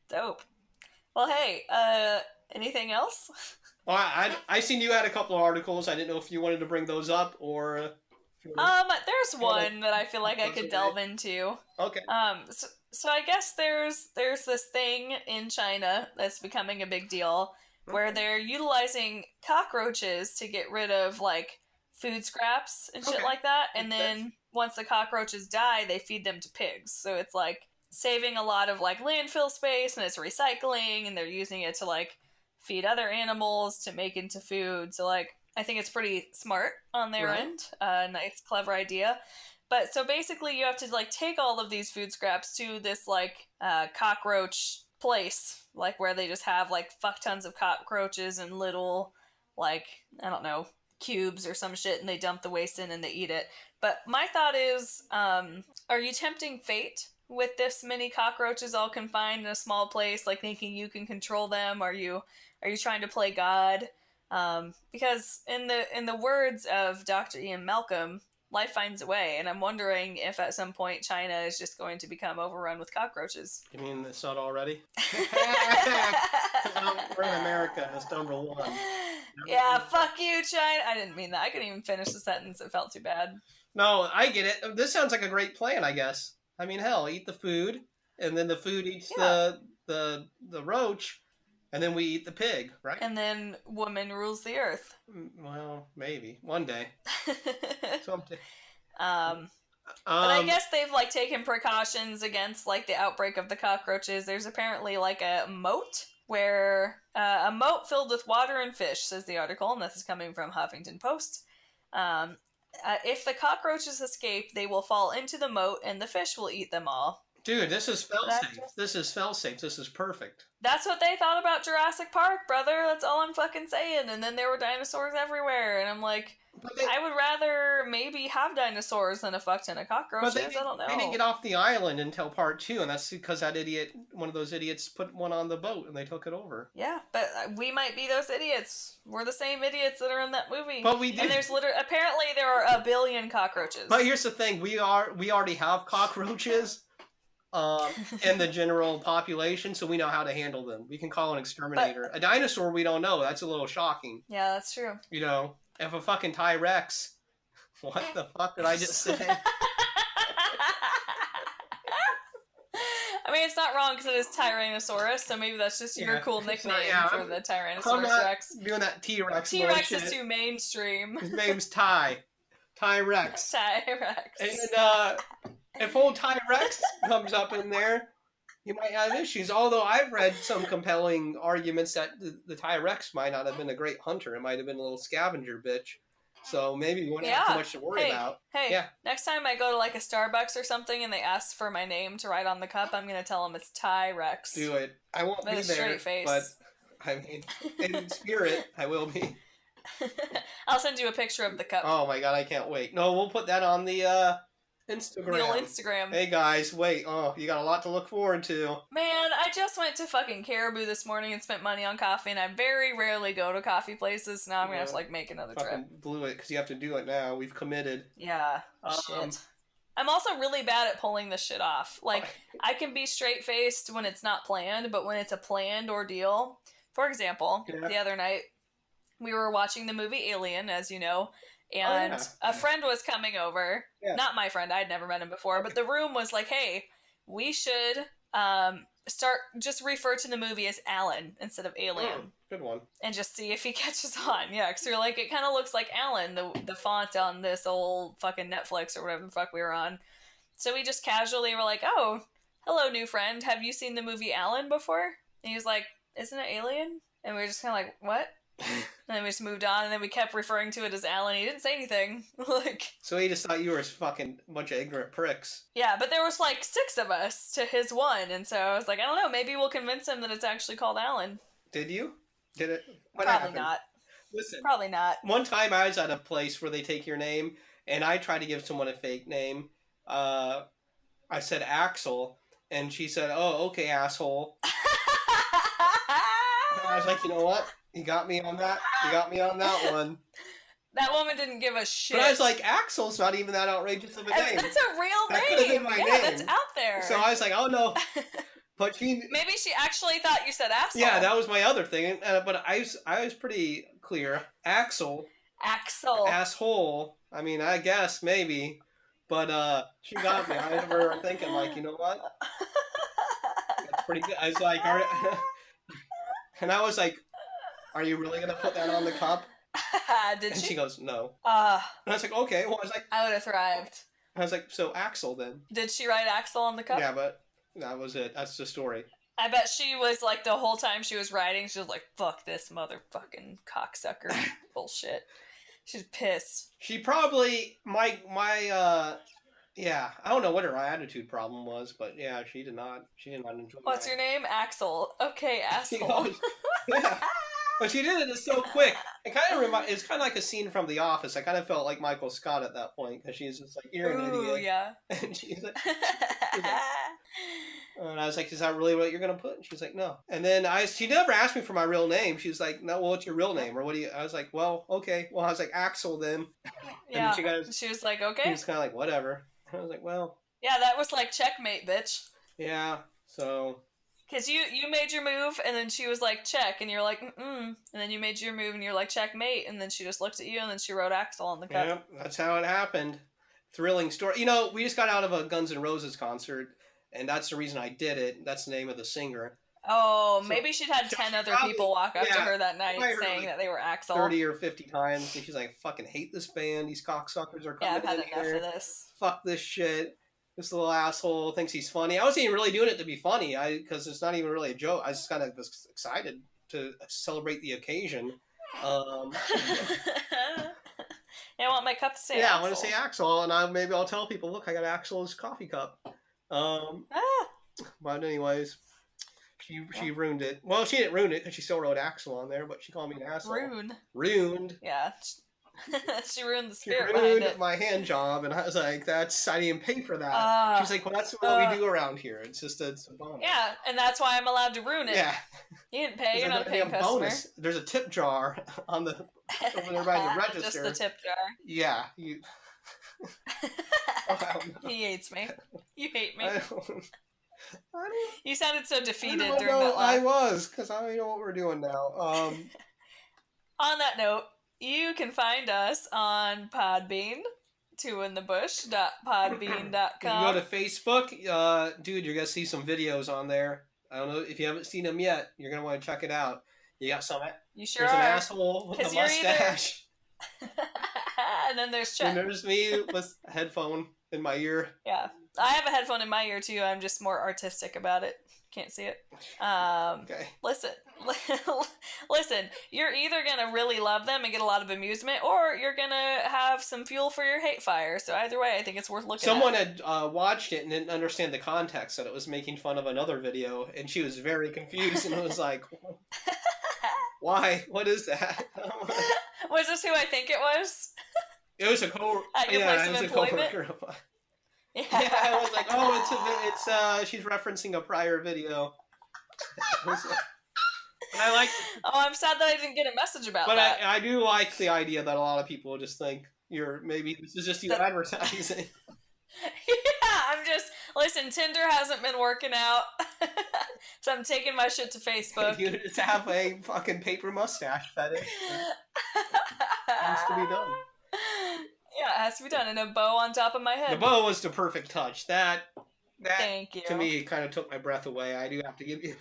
Dope. Well, hey, anything else? Well, I seen you had a couple of articles. I didn't know if you wanted to bring those up or... There's one that I feel like I could delve into. Okay. So I guess there's this thing in China that's becoming a big deal where they're utilizing cockroaches to get rid of, like, food scraps and shit like that. And then once the cockroaches die, they feed them to pigs. So it's, like, saving a lot of, like, landfill space, and it's recycling, and they're using it to, like, feed other animals to make into food. So, like, I think it's pretty smart on their end. Nice, clever idea. But so basically you have to, like, take all of these food scraps to this, like, cockroach place, like, where they just have, like, fuck tons of cockroaches and little, like, I don't know, cubes or some shit, and they dump the waste in and they eat it. But my thought is, are you tempting fate with this many cockroaches all confined in a small place, like thinking you can control them? Are you trying to play God? Because in the words of Dr. Ian Malcolm, life finds a way, and I'm wondering if at some point China is just going to become overrun with cockroaches. You mean it's not already? We're in America. That's number one. Yeah, fuck you, China. I didn't mean that. I couldn't even finish the sentence. It felt too bad. No, I get it. This sounds like a great plan, I guess. I mean, hell, eat the food, and then the food eats the roach, and then we eat the pig, right? And then woman rules the earth. Well, maybe one day. Someday. But I guess they've like taken precautions against like the outbreak of the cockroaches. There's apparently like a moat where a moat filled with water and fish, says the article, and this is coming from Huffington Post. If the cockroaches escape, they will fall into the moat, and the fish will eat them all. Dude, this is fail-safe. This is fail-safe. This is perfect. That's what they thought about Jurassic Park, brother. That's all I'm fucking saying. And then there were dinosaurs everywhere, and I'm like, I would rather maybe have dinosaurs than a fuck ton of cockroaches. I don't know. They didn't get off the island until part 2, and that's because that idiot, one of those idiots, put one on the boat, and they took it over. Yeah, but we might be those idiots. We're the same idiots that are in that movie. But we did. And there's apparently there are 1 billion cockroaches. But here's the thing: we already have cockroaches. In the general population, so we know how to handle them. We can call an exterminator. A dinosaur, we don't know. That's a little shocking. Yeah, that's true. You know, if a fucking T-Rex... What the fuck did I just say? I mean, it's not wrong because it is Tyrannosaurus, so maybe that's just your cool nickname for the Tyrannosaurus Rex. Doing that T-Rex T-Rex is too mainstream. His name's Ty-Rex. Ty-Rex. And, if old T-Rex comes up in there, you might have issues. Although I've read some compelling arguments that the T-Rex might not have been a great hunter. It might have been a little scavenger bitch. So maybe you wouldn't have too much to worry about. Hey, next time I go to like a Starbucks or something and they ask for my name to write on the cup, I'm going to tell them it's T-Rex. Do it. I won't be there, but I mean, in spirit, I will be. I'll send you a picture of the cup. Oh my god, I can't wait. No, we'll put that on the Instagram. The old Instagram. Hey guys, wait. Oh, you got a lot to look forward to. Man, I just went to fucking Caribou this morning and spent money on coffee, and I very rarely go to coffee places, so now I'm gonna have to like make another trip. Blew it, because you have to do it now. We've committed. Yeah, shit. I'm also really bad at pulling this shit off. Like, I can be straight-faced when it's not planned, but when it's a planned ordeal... For example, the other night, we were watching the movie Alien, as you know, and a friend was coming over. Yeah. Not my friend, I'd never met him before, but the room was like, hey, we should just refer to the movie as Alan instead of Alien. Good one. And just see if he catches on. Yeah, because we're like, it kind of looks like Alan, the font on this old fucking Netflix or whatever the fuck we were on. So we just casually were like, oh, hello, new friend. Have you seen the movie Alan before? And he was like, isn't it Alien? And we were just kind of like, what? And then we just moved on, and then we kept referring to it as Alan. He didn't say anything. So he just thought you were a fucking bunch of ignorant pricks. Yeah, but there was like 6 of us to his 1, and so I was like, I don't know, maybe we'll convince him that it's actually called Alan. Did you? Did it? What Probably not. Listen. Probably not. One time I was at a place where they take your name, and I tried to give someone a fake name. I said Axel, and she said, oh, okay, asshole. And I was like, you know what? You got me on that. You got me on that one. That woman didn't give a shit. But I was like, Axel's not even that outrageous of a name. That's a real name. That could have been my name. That's out there. So I was like, oh no. But maybe she actually thought you said asshole. Yeah, that was my other thing. But I was pretty clear. Axel. Asshole. I mean, I guess maybe. But she got me. I remember thinking, like, you know what? That's pretty good. I was like, all right. And I was like, are you really going to put that on the cup? Did she goes, no. And I was like, okay. Well, I was like, I would have thrived. I was like, so Axel then. Did she write Axel on the cup? Yeah, but that was it. That's the story. I bet she was like, the whole time she was writing, she was like, fuck this motherfucking cocksucker bullshit. She's pissed. She probably, yeah, I don't know what her attitude problem was, but yeah, she did not enjoy What's your name? Axel. Okay, asshole. Yeah. But she did it so quick. It kind of it's kind of like a scene from The Office. I kind of felt like Michael Scott at that point because she's just like, "You're an Ooh, idiot," yeah. and she's like, and I was like, "Is that really what you're gonna put?" And she's like, "No." And then she never asked me for my real name. She was like, "No, well, what's your real name?" Or what do you? I was like, "Well, okay." Well, I was like, "Axel then." And Yeah. then She was like, she okay. was kind of like, "Whatever." I was like, "Well." Yeah, that was like checkmate, bitch. Yeah. So. Because you made your move, and then she was like, check, and you're like, mm-mm. And then you made your move, and you're like, checkmate, and then she just looked at you, and then she wrote Axel on the cup. Yep, that's how it happened. Thrilling story. You know, we just got out of a Guns N' Roses concert, and that's the reason I did it. That's the name of the singer. Oh, So, maybe she'd had 10 other probably, people walk up to yeah, her that night saying like that they were Axel. 30 or 50 times. And she's like, I fucking hate this band. These cocksuckers are coming I've had in enough here. of this. Fuck this shit. This little asshole thinks he's funny. I wasn't even really doing it to be funny, because it's not even really a joke. I just kind of was excited to celebrate the occasion. I want my cup to say yeah, Axel. I want to say Axel, and maybe I'll tell people, look, I got Axel's coffee cup. But anyways, she ruined it. Well, she didn't ruin it because she still wrote Axel on there, but she called me an asshole. Ruined. Yeah. She ruined the spirit she ruined behind it. my hand job, and I was like, I didn't pay for that. She's like, well, that's what we do around here. It's just it's a bonus. Yeah, and that's why I'm allowed to ruin it. Yeah. You didn't pay, you're not a paying customer. Bonus. There's a tip jar on the over there by the register. Just the tip jar. Yeah. You. He hates me. You hate me. I don't... You sounded so defeated during that laugh. I was, because I don't know what we're doing now. On that note, you can find us on Podbean, twointhebush.podbean.com. You can go to Facebook. Dude, you're going to see some videos on there. I don't know if you haven't seen them yet. You're going to want to check it out. You got some. You sure There's are. an asshole with a mustache. And then there's Chet. And there's me with a headphone in my ear. Yeah. I have a headphone in my ear too. I'm just more artistic about it. Can't see it. Okay. Listen. You're either gonna really love them and get a lot of amusement, or you're gonna have some fuel for your hate fire. So either way, I think it's worth looking. Someone had watched it and didn't understand the context, that it was making fun of another video, and she was very confused and was like, "Why? What is that?" Was this who I think it was? It was a coworker. Yeah, I was like, oh, it's she's referencing a prior video. And I like. Oh, I'm sad that I didn't get a message about that. But I do like the idea that a lot of people just think maybe this is just you advertising. Yeah, listen, Tinder hasn't been working out, so I'm taking my shit to Facebook. You just have a fucking paper mustache fetish. It has to be done. Yeah, it has to be done, and a bow on top of my head. The bow was the perfect touch. That Thank you. To me, kind of took my breath away. I do have to give you.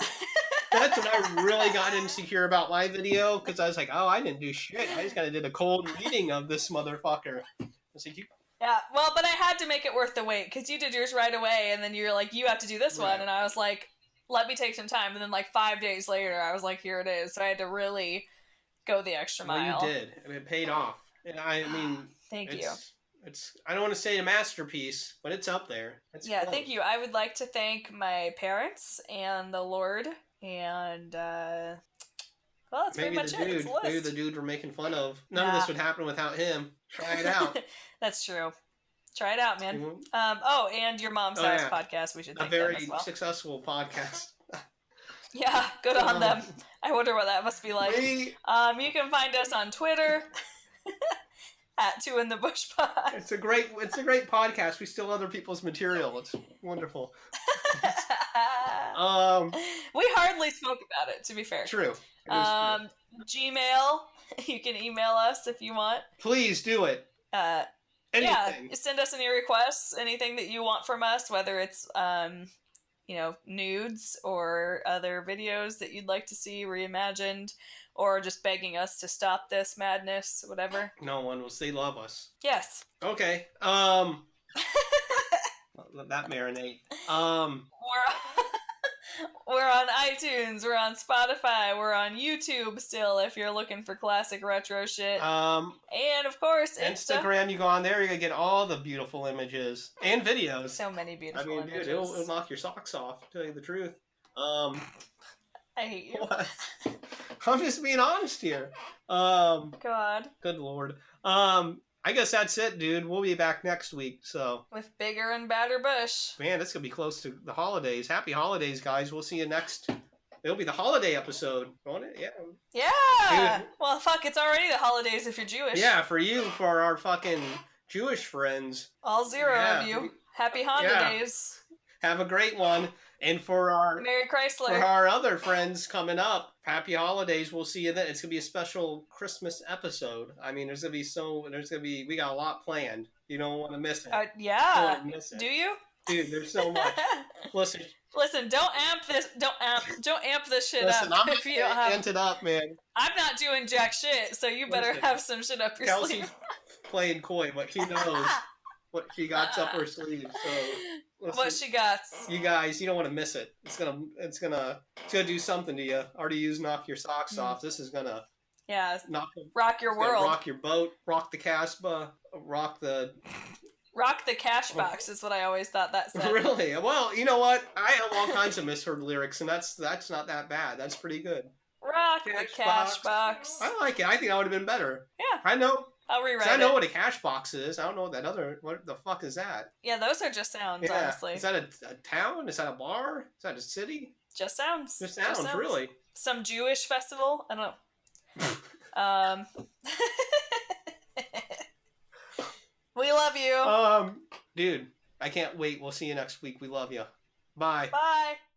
That's when I really got insecure about my video, because I was like, oh, I didn't do shit. I just kind of did a cold reading of this motherfucker. I was like, yeah, well, but I had to make it worth the wait, because you did yours right away, and then you're like, you have to do this one, and I was like, let me take some time, and then like 5 days later, I was like, here it is. So I had to really go the extra mile. Well, you did, and it paid off. And I mean, thank you. It's I don't want to say a masterpiece, but it's up there. Thank you. I would like to thank my parents and the Lord, and well, that's pretty much it. It's a list. Maybe the dude we're making fun of. None of this would happen without him. Try it out. That's true. Try it out, man. And your mom's house podcast. We should thank them as well. A very successful podcast. Yeah, good on them. I wonder what that must be like. You can find us on Twitter at Two in the Bush Pod. It's a great podcast. We steal other people's material. It's wonderful. We hardly spoke about it, to be fair. True. Gmail. You can email us if you want. Please do it. Anything. Yeah, send us any requests, anything that you want from us, whether it's nudes or other videos that you'd like to see reimagined, or just begging us to stop this madness, whatever. No one will. They love us. Yes. Okay. Let that marinate. We're on iTunes, we're on Spotify, we're on YouTube still if you're looking for classic retro shit. And of course, Instagram, you go on there, you're gonna get all the beautiful images and videos. So many beautiful images. Dude, it'll knock your socks off, to tell you the truth. I hate you. What? I'm just being honest here. God. Good lord. I guess that's it, dude. We'll be back next week. So With bigger and badder Bush. man, it's gonna be close to the holidays. Happy holidays, guys. We'll see you next. It'll be the holiday episode, won't it? Yeah. Yeah. Dude. Well, fuck, it's already the holidays if you're Jewish. Yeah, for you, for our fucking Jewish friends. All zero of you. Happy Honda days. Have a great one. And for our Merry Chrysler. For our other friends coming up, happy holidays. We'll see you then. It's gonna be a special Christmas episode. I mean, we got a lot planned. You don't want to miss it. Yeah. Don't miss it. Do you? Dude, there's so much. Listen, don't amp this shit listen, up. I'm If you don't have, amped it up, man. I'm not doing jack shit, so you better have some shit up your Kelsey's sleeve. playing coy, but she knows what she got up her sleeve. So listen, what she got. You guys, you don't want to miss it. It's gonna do something to you. Already used knock your socks off. This is gonna rock your world, rock your boat, rock the Casbah, rock the cash box is what I always thought that said. Really? Well, you know what? I have all kinds of misheard lyrics, and that's not that bad. That's pretty good. Rock the cash box. I like it. I think that would have been better. Yeah. I know. I'll rewrite it. I know what a cash box is. I don't know what the fuck is that? Yeah, those are just sounds, honestly. Is that a town? Is that a bar? Is that a city? Just sounds. Just sounds, really. Some Jewish festival? I don't know. We love you. Dude, I can't wait. We'll see you next week. We love you. Bye. Bye.